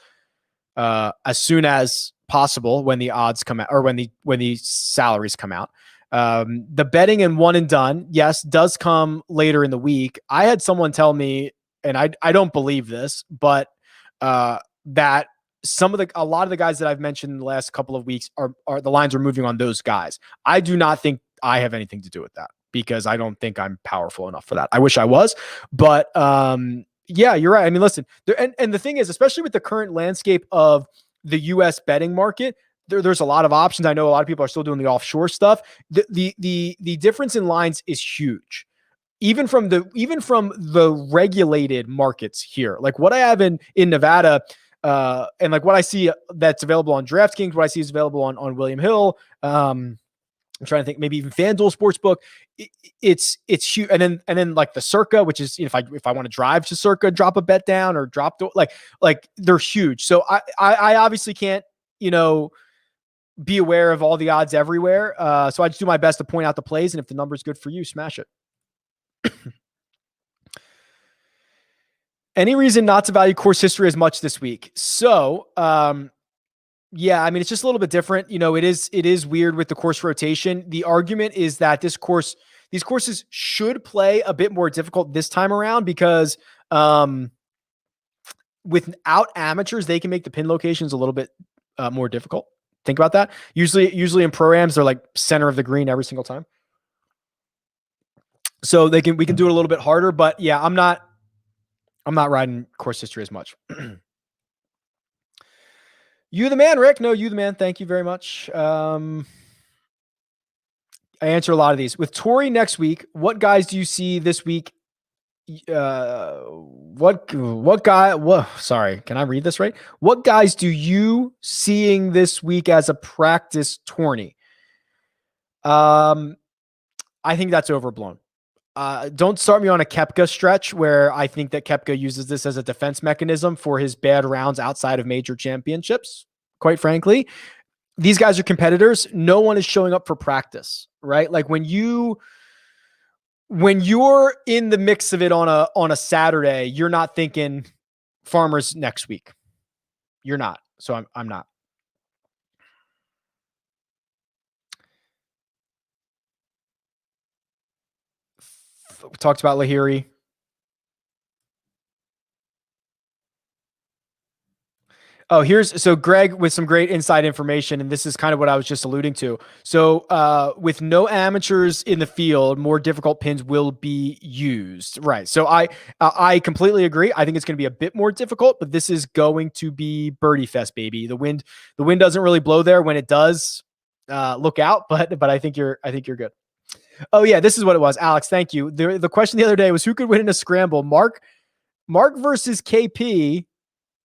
as soon as possible when the odds come out or when the salaries come out. The betting and one and done, yes, does come later in the week. I had someone tell me, and I don't believe this, but that a lot of the guys that I've mentioned in the last couple of weeks are the lines are moving on those guys. I do not think I have anything to do with that because I don't think I'm powerful enough for that. I wish I was, but yeah, you're right. I mean, listen, and the thing is, especially with the current landscape of the U.S. betting market, there's a lot of options. I know a lot of people are still doing the offshore stuff. The difference in lines is huge. Even from the regulated markets here, like what I have in Nevada, and like what I see that's available on DraftKings, what I see is available on William Hill. I'm trying to think, maybe even FanDuel Sportsbook. It's huge, and then like the Circa, which is if I want to drive to Circa, drop a bet down or drop like they're huge. So I obviously can't be aware of all the odds everywhere. So I just do my best to point out the plays, and if the number is good for you, smash it. Any reason not to value course history as much this week? So, yeah, I mean, it's just a little bit different. It is weird with the course rotation. The argument is that these courses should play a bit more difficult this time around because without amateurs, they can make the pin locations a little bit more difficult. Think about that. Usually in pro-ams, they're like center of the green every single time. So we can do it a little bit harder, but yeah, I'm not riding course history as much. You the man, Rick. No, you the man. Thank you very much. I answer a lot of these. With Tori next week, what guys do you see this week? What guy? Sorry, can I read this right? What guys do you seeing this week as a practice tourney? I think that's overblown. Don't start me on a Koepka stretch where I think that Koepka uses this as a defense mechanism for his bad rounds outside of major championships. Quite frankly, these guys are competitors. No one is showing up for practice, right? Like when you're in the mix of it on a Saturday, you're not thinking Farmers next week. You're not. So I'm not. We talked about Lahiri. Oh, so Greg with some great inside information, and this is kind of what I was just alluding to. So, with no amateurs in the field, more difficult pins will be used. Right. So I completely agree. I think it's going to be a bit more difficult, but this is going to be birdie fest, baby. The wind doesn't really blow there. When it does, look out. But I think you're good. Oh yeah, this is what it was, Alex. Thank you. The question the other day was who could win in a scramble, Mark versus KP.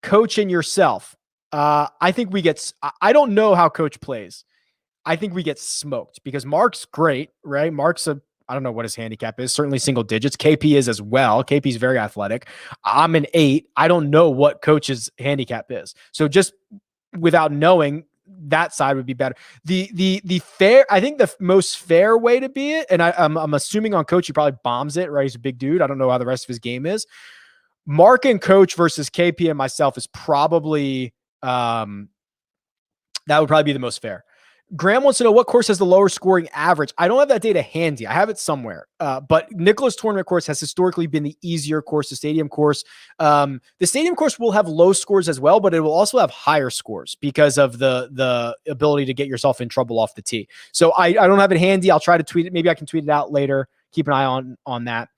Coach and yourself. I think we get. I don't know how Coach plays. I think we get smoked because Mark's great, right? I don't know what his handicap is. Certainly single digits. KP is as well. KP's very athletic. I'm an 8. I don't know what Coach's handicap is. So just without knowing, that side would be better. The fair. I think the most fair way to be it, and I'm assuming on Coach he probably bombs it, right? He's a big dude. I don't know how the rest of his game is. Mark and Coach versus KP and myself is probably that would probably be the most fair. Graham wants to know what course has the lower scoring average. I don't have that data handy. I have it somewhere. But Nicklaus Tournament course has historically been the easier course, the stadium course. The stadium course will have low scores as well, but it will also have higher scores because of the ability to get yourself in trouble off the tee. So I don't have it handy. I'll try to tweet it. Maybe I can tweet it out later. Keep an eye on that.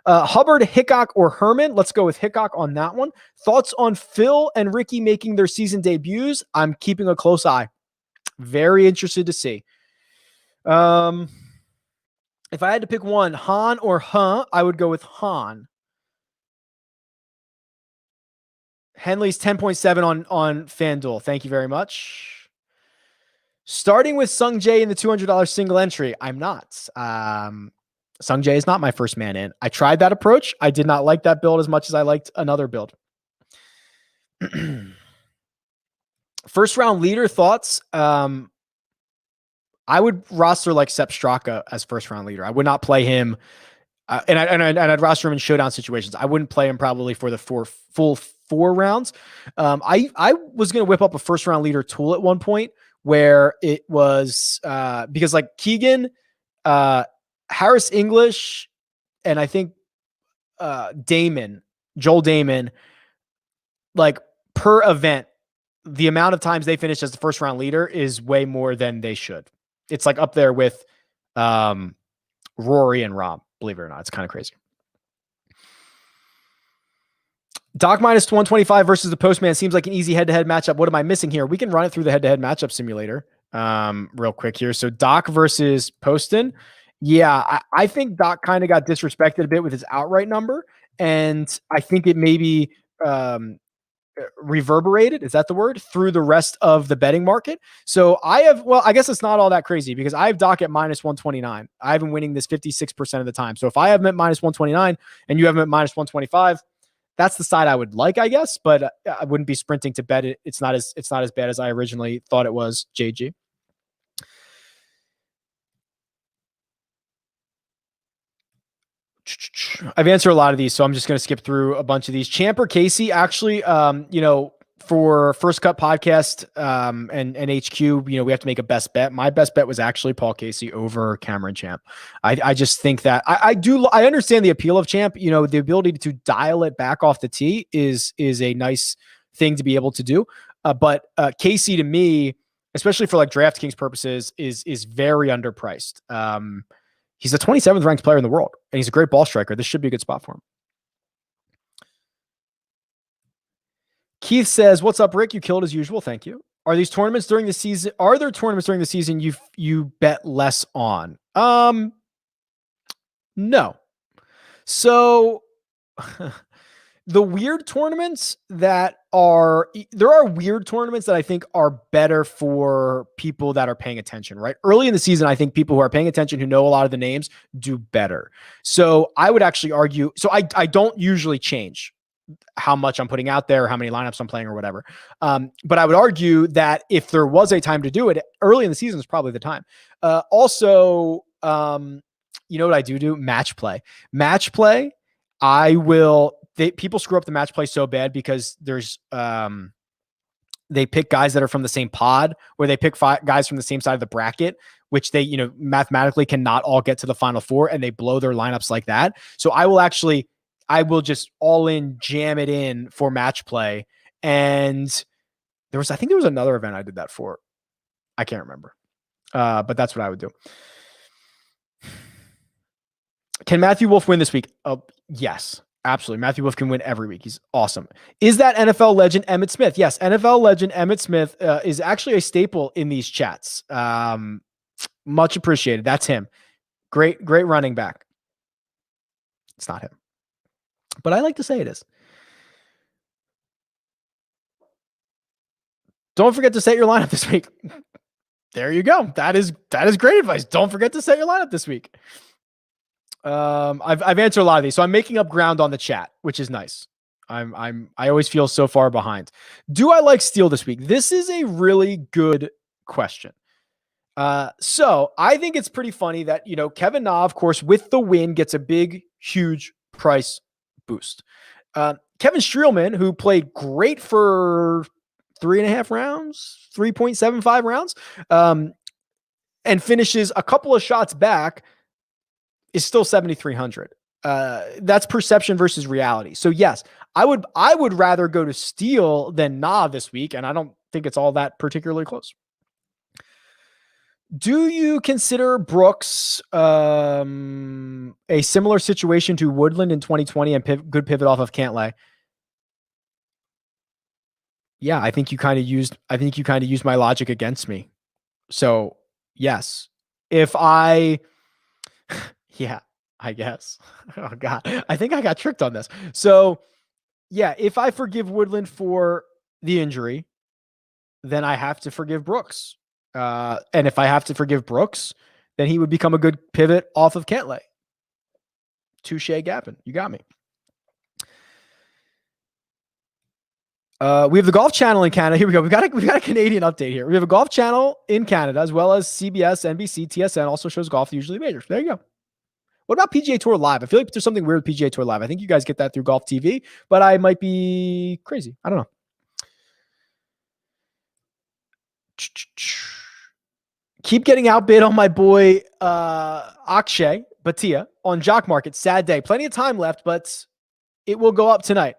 Hubbard, Hickok, or Herman? Let's go with Hickok on that one. Thoughts on Phil and Ricky making their season debuts? I'm keeping a close eye. Very interested to see. If I had to pick one, Han or I would go with Han. Henley's 10.7 on FanDuel. Thank you very much. Starting with Sung Jae in the $200 single entry. I'm not. Sung Jae is not my first man in. I tried that approach. I did not like that build as much as I liked another build. First round leader thoughts. I would roster like Sepp Straka as first round leader. I would not play him. And I'd roster him in showdown situations. I wouldn't play him probably for the full 4 rounds. I was going to whip up a first round leader tool at one point where it was because like Keegan, Harris English, and I think Joel Damon, like per event, the amount of times they finish as the first round leader is way more than they should. It's like up there with Rory and Rahm, believe it or not. It's kind of crazy. Doc minus 125 versus the Postman seems like an easy head-to-head matchup. What am I missing here? We can run it through the head-to-head matchup simulator real quick here. So Doc versus Poston. Yeah, I think Doc kind of got disrespected a bit with his outright number, and I think it maybe reverberated, is that the word, through the rest of the betting market. So I guess it's not all that crazy because I have Doc at minus 129. I've been winning this 56% of the time. So if I have him at minus 129 and you have him at minus 125, that's the side I would like, I guess, but I wouldn't be sprinting to bet it. It's not as bad as I originally thought it was, JG. I've answered a lot of these, so I'm just going to skip through a bunch of these. Champ or Casey, actually, for First Cut Podcast and HQ, we have to make a best bet. My best bet was actually Paul Casey over Cameron Champ. I just think that I understand the appeal of Champ. The ability to dial it back off the tee is a nice thing to be able to do. But Casey, to me, especially for like DraftKings purposes, is very underpriced. He's the 27th ranked player in the world, and he's a great ball striker. This should be a good spot for him. Keith says, "What's up, Rick? You killed as usual. Thank you. Are there tournaments during the season you bet less on?" No. So the weird tournaments there are weird tournaments that I think are better for people that are paying attention, right? Early in the season, I think people who are paying attention, who know a lot of the names, do better. So I would actually argue, so I don't usually change how much I'm putting out there, or how many lineups I'm playing or whatever. But I would argue that if there was a time to do it, early in the season is probably the time. Also, you know what I do? Match play. People screw up the match play so bad because there's they pick guys that are from the same pod, or they pick guys from the same side of the bracket, which they mathematically cannot all get to the final 4, and they blow their lineups like that. So I will just all in jam it in for match play, and I think there was another event I did that for. I can't remember. But that's what I would do. Can Matthew Wolff win this week? Yes, absolutely. Matthew Wolff can win every week. He's awesome. Is that NFL legend Emmitt Smith? Yes, NFL legend Emmitt Smith is actually a staple in these chats. Much appreciated. That's him. Great running back. It's not him, but I like to say it is. Don't forget to set your lineup this week. There you go. That is great advice. Don't forget to set your lineup this week. I've answered a lot of these, so I'm making up ground on the chat, which is nice. I always feel so far behind. Do I like Steele this week? This is a really good question. So I think it's pretty funny that, Kevin Na, of course, with the win, gets a big, huge price boost. Kevin Streelman, who played great for 3.5 rounds, 3.75 rounds, and finishes a couple of shots back, is still 7,300. That's perception versus reality. So yes, I would rather go to Steele than Na this week, and I don't think it's all that particularly close. Do you consider Brooks a similar situation to Woodland in 2020 and good pivot off of Cantlay? Yeah, I think you kind of used my logic against me. So yes, yeah, I guess. Oh God, I think I got tricked on this. So yeah, if I forgive Woodland for the injury, then I have to forgive Brooks. And if I have to forgive Brooks, then he would become a good pivot off of Cantlay. Touche, Gavin. You got me. We have the Golf Channel in Canada. Here we go. We've got a Canadian update here. We have a Golf Channel in Canada, as well as CBS, NBC, TSN also shows golf, usually majors. There you go. What about PGA Tour Live? I feel like there's something weird with PGA Tour Live. I think you guys get that through Golf TV, but I might be crazy. I don't know. Keep getting outbid on my boy Akshay Bhatia on Jock Market. Sad day. Plenty of time left, but it will go up tonight.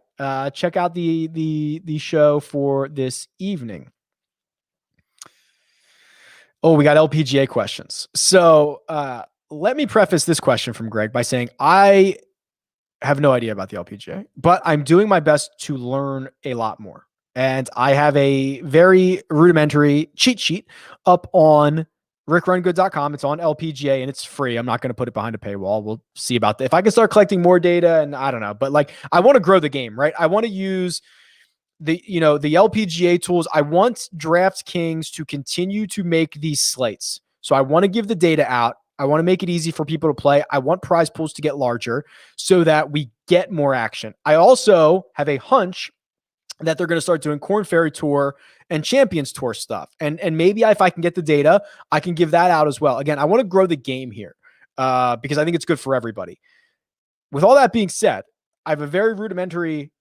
Check out the show for this evening. Oh, we got LPGA questions. So let me preface this question from Greg by saying I have no idea about the LPGA, but I'm doing my best to learn a lot more. And I have a very rudimentary cheat sheet up on RickRunGood.com. It's on LPGA and it's free. I'm not going to put it behind a paywall. We'll see about that. If I can start collecting more data, and I don't know, but like I want to grow the game, right? I want to use the LPGA tools. I want DraftKings to continue to make these slates. So I want to give the data out. I want to make it easy for people to play. I want prize pools to get larger so that we get more action. I also have a hunch that they're going to start doing Korn Ferry Tour and Champions Tour stuff. And maybe if I can get the data, I can give that out as well. Again, I want to grow the game here because I think it's good for everybody. With all that being said, I have a very rudimentary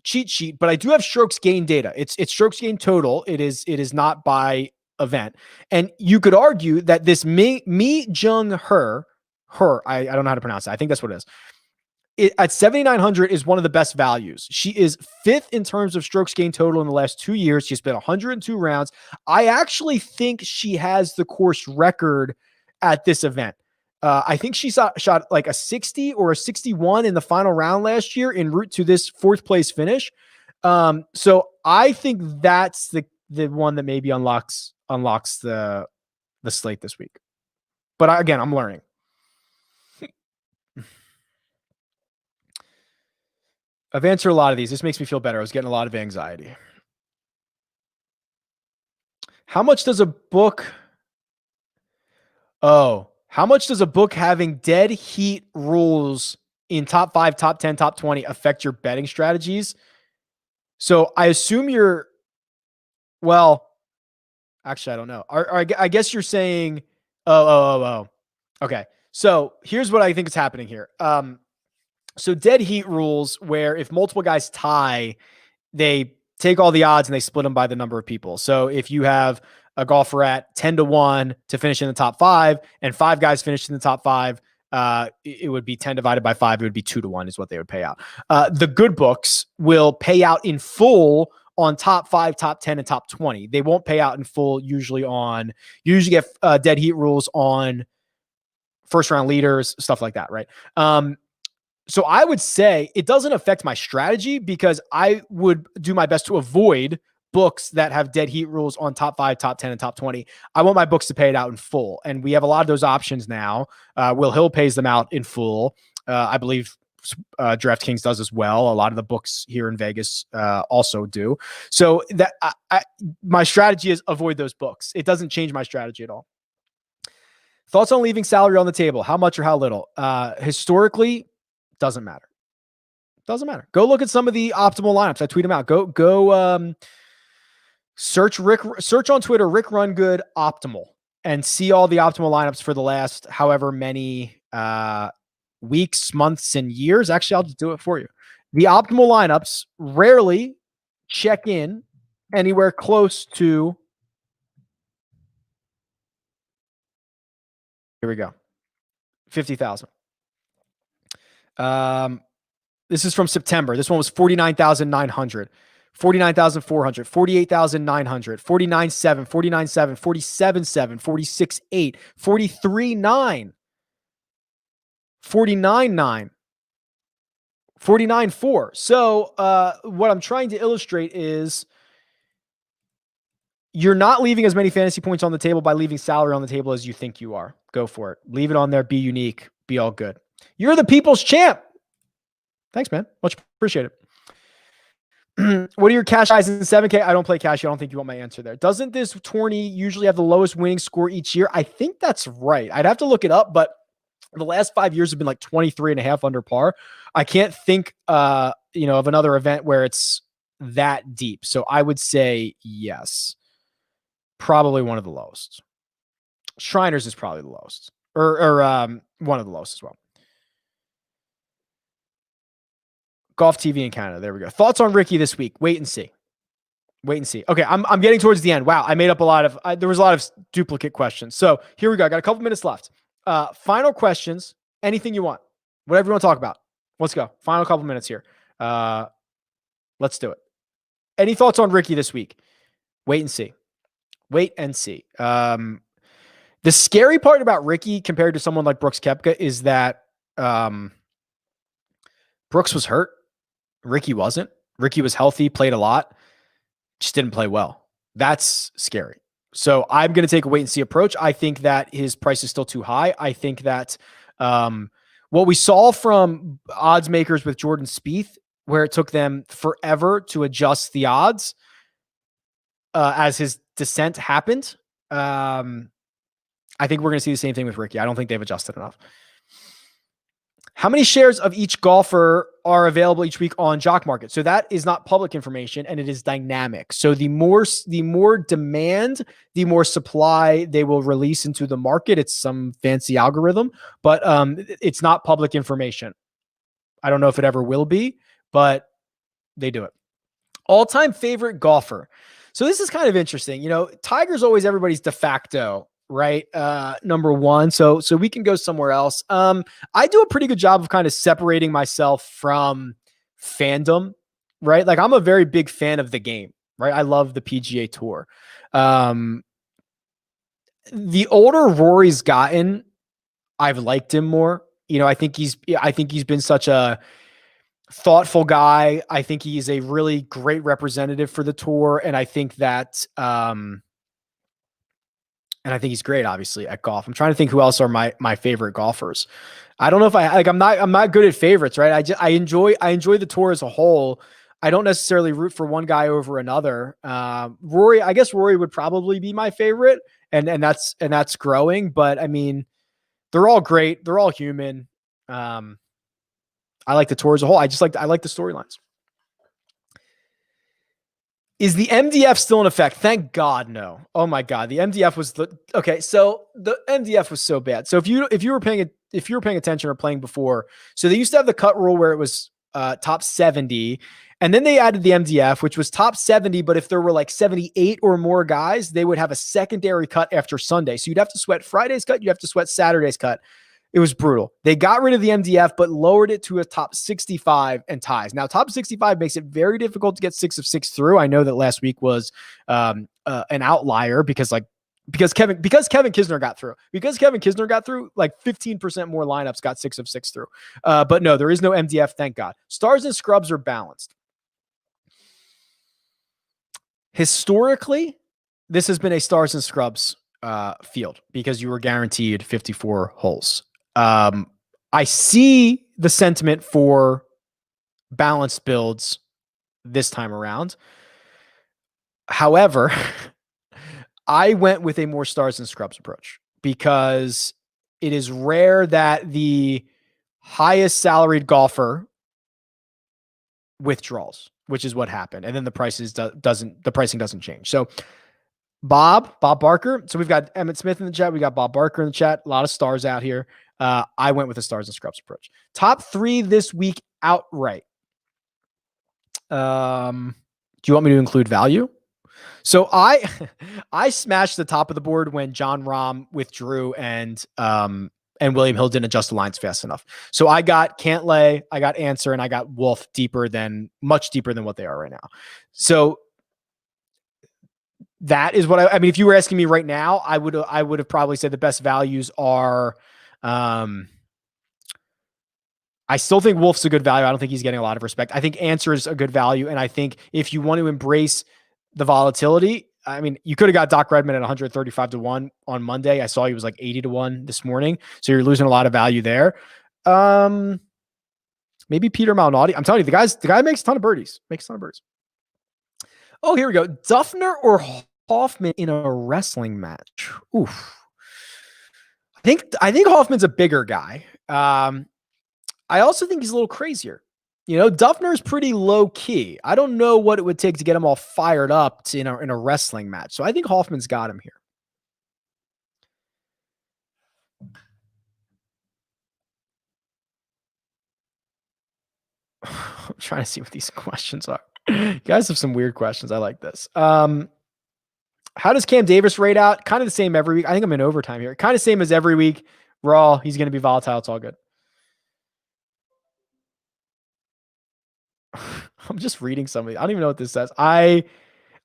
cheat sheet, but I do have strokes gain data. It's strokes gain total. It is not by event. And you could argue that this Mi Jung Her, I don't know how to pronounce it. I think that's what it is. At 7,900 is one of the best values. She is 5th in terms of strokes gained total in the last 2 years. She's been 102 rounds. I actually think she has the course record at this event. I think she shot like a 60 or a 61 in the final round last year en route to this 4th place finish. So I think that's the one that maybe unlocks the slate this week. But again, I'm learning. I've answered a lot of these. This makes me feel better. I was getting a lot of anxiety. How much does a book having dead heat rules in top 5, top 10, top 20 affect your betting strategies? So I assume actually, I don't know. I guess you're saying, okay. So here's what I think is happening here. So dead heat rules where if multiple guys tie, they take all the odds and they split them by the number of people. So if you have a golfer at 10-1 to finish in the top 5 and 5 guys finished in the top 5, it would be 10 divided by 5. It would be 2-1 is what they would pay out. The good books will pay out in full on top 5, top 10, and top 20. They won't pay out in full usually get dead heat rules on first round leaders, stuff like that, right? So I would say it doesn't affect my strategy because I would do my best to avoid books that have dead heat rules on top 5, top 10, and top 20. I want my books to pay it out in full. And we have a lot of those options now. Will Hill pays them out in full. I believe DraftKings does as well. A lot of the books here in Vegas also do. So that my strategy is avoid those books. It doesn't change my strategy at all. Thoughts on leaving salary on the table? How much or how little? Historically, doesn't matter. Doesn't matter. Go look at some of the optimal lineups. I tweet them out. Go search on Twitter, RickRunGood Optimal, and see all the optimal lineups for the last however many weeks, months, and years. Actually, I'll just do it for you. The optimal lineups rarely check in anywhere close to. Here we go. 50,000. This is from September. This one was 49,900, 49,400, 48,900, 49,700, 49,700, 47,700, 46,800, 43,900, 49,900, 49,400. So what I'm trying to illustrate is you're not leaving as many fantasy points on the table by leaving salary on the table as you think you are. Go for it. Leave it on there. Be unique. Be all good. You're the people's champ. Thanks, man. Much appreciated. What are your cash eyes in 7K? I don't play cash. I don't think you want my answer there. Doesn't this tourney usually have the lowest winning score each year? I think that's right. I'd have to look it up, but the last 5 years have been like 23.5 under par. I can't think, of another event where it's that deep. So I would say yes. Probably one of the lowest. Shriners is probably the lowest, or one of the lowest as well. Golf TV in Canada. There we go. Thoughts on Ricky this week? Wait and see. Okay, I'm getting towards the end. Wow, I made up a lot of. There was a lot of duplicate questions. So here we go. I got a couple minutes left. Final questions. Anything you want, whatever you want to talk about. Let's go. Final couple minutes here. Let's do it. Any thoughts on Ricky this week? Wait and see. The scary part about Ricky compared to someone like Brooks Koepka is that Brooks was hurt. Ricky wasn't. Ricky was healthy, played a lot, just didn't play well. That's scary. So I'm going to take a wait and see approach. I think that his price is still too high. I think that what we saw from odds makers with Jordan Spieth, where it took them forever to adjust the odds as his descent happened, I think we're going to see the same thing with Ricky. I don't think they've adjusted enough. How many shares of each golfer are available each week on Jock Market? So that is not public information and it is dynamic. So the more demand, the more supply they will release into the market. It's some fancy algorithm, but it's not public information. I don't know if it ever will be, but they do it. All-time favorite golfer. So this is kind of interesting. Tiger's always everybody's de facto, right? Number one. So we can go somewhere else. I do a pretty good job of kind of separating myself from fandom, right? Like I'm a very big fan of the game, right? I love the PGA Tour. The older Rory's gotten, I've liked him more. I think he's been such a thoughtful guy. I think he is a really great representative for the tour. And I think that, and I think he's great, obviously, at golf. I'm trying to think who else are my favorite golfers. I don't know if I'm not good at favorites, right? I enjoy the tour as a whole. I don't necessarily root for one guy over another. Rory, I guess Rory would probably be my favorite, and that's growing. But I mean, they're all great. They're all human. I like the tour as a whole. I like the storylines. Is the MDF still in effect? Thank God, no. Oh my God, the MDF was okay. So the MDF was so bad. So if you were paying attention or playing before, so they used to have the cut rule where it was top 70, and then they added the MDF, which was top 70. But if there were like 78 or more guys, they would have a secondary cut after Sunday. So you'd have to sweat Friday's cut, you'd have to sweat Saturday's cut. It was brutal. They got rid of the MDF, but lowered it to a top 65 and ties. Now, top 65 makes it very difficult to get 6 of 6 through. I know that last week was an outlier because Kevin Kisner got through. Because Kevin Kisner got through, like 15% more lineups got 6 of 6 through. But no, there is no MDF, thank God. Stars and scrubs are balanced. Historically, this has been a stars and scrubs field because you were guaranteed 54 holes. I see the sentiment for balanced builds this time around. However, I went with a more stars and scrubs approach because it is rare that the highest salaried golfer withdrawals, which is what happened. And then the pricing doesn't change. So Bob Barker. So we've got Emmett Smith in the chat. We got Bob Barker in the chat. A lot of stars out here. I went with the stars and scrubs approach. Top 3 this week outright. Do you want me to include value? So I smashed the top of the board when John Rahm withdrew and William Hill didn't adjust the lines fast enough. So I got Cantlay, I got Answer, and I got Wolf much deeper than what they are right now. So that is what I mean. If you were asking me right now, I would have probably said the best values are. I still think Wolf's a good value. I don't think he's getting a lot of respect. I think Answer is a good value, and I think if you want to embrace the volatility, I mean, you could have got Doc Redman at 135 to 1 on Monday. I saw he was like 80 to 1 this morning, so you're losing a lot of value there. Maybe Peter Malnati. I'm telling you, the guy makes a ton of birdies. Oh, here we go. Duffner or Hoffman in a wrestling match. Oof. I think Hoffman's a bigger guy. I also think he's a little crazier. Duffner is pretty low key. I don't know what it would take to get him all fired up in a wrestling match. So I think Hoffman's got him here. I'm trying to see what these questions are. You guys have some weird questions. I like this. How does Cam Davis rate out? Kind of the same every week. I think I'm in overtime here. Kind of same as every week. Raw. He's going to be volatile. It's all good. I'm just reading something. I don't even know what this says. I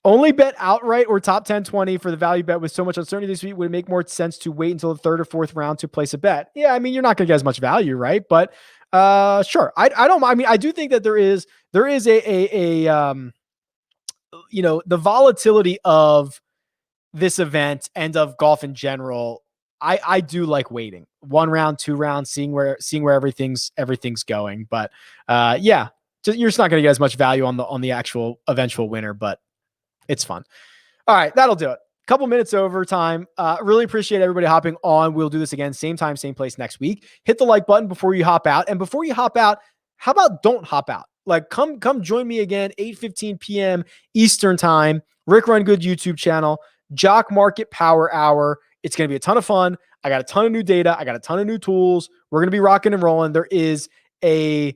only bet outright or top 10, 20 for the value bet with so much uncertainty this week. Would it make more sense to wait until the 3rd or 4th round to place a bet? Yeah, I mean, you're not going to get as much value, right? But sure. I don't. I mean, I do think that there is the volatility of this event and of golf in general. I do like waiting 1 round, 2 rounds, seeing where everything's going. But yeah. You're just not going to get as much value on the actual eventual winner, but it's fun. All right, that'll do it. Couple minutes overtime. Really appreciate everybody hopping on. We'll do this again, same time, same place next week. Hit the like button before you hop out. And before you hop out, how about don't hop out? Like come join me again, 8:15 p.m. Eastern time. Rick Run Good YouTube channel, Jock Market Power Hour. It's going to be a ton of fun. I got a ton of new data. I got a ton of new tools. We're going to be rocking and rolling. There is a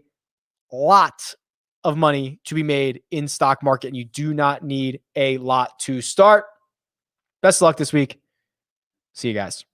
lot of money to be made in stock market, and you do not need a lot to start. Best of luck this week. See you guys.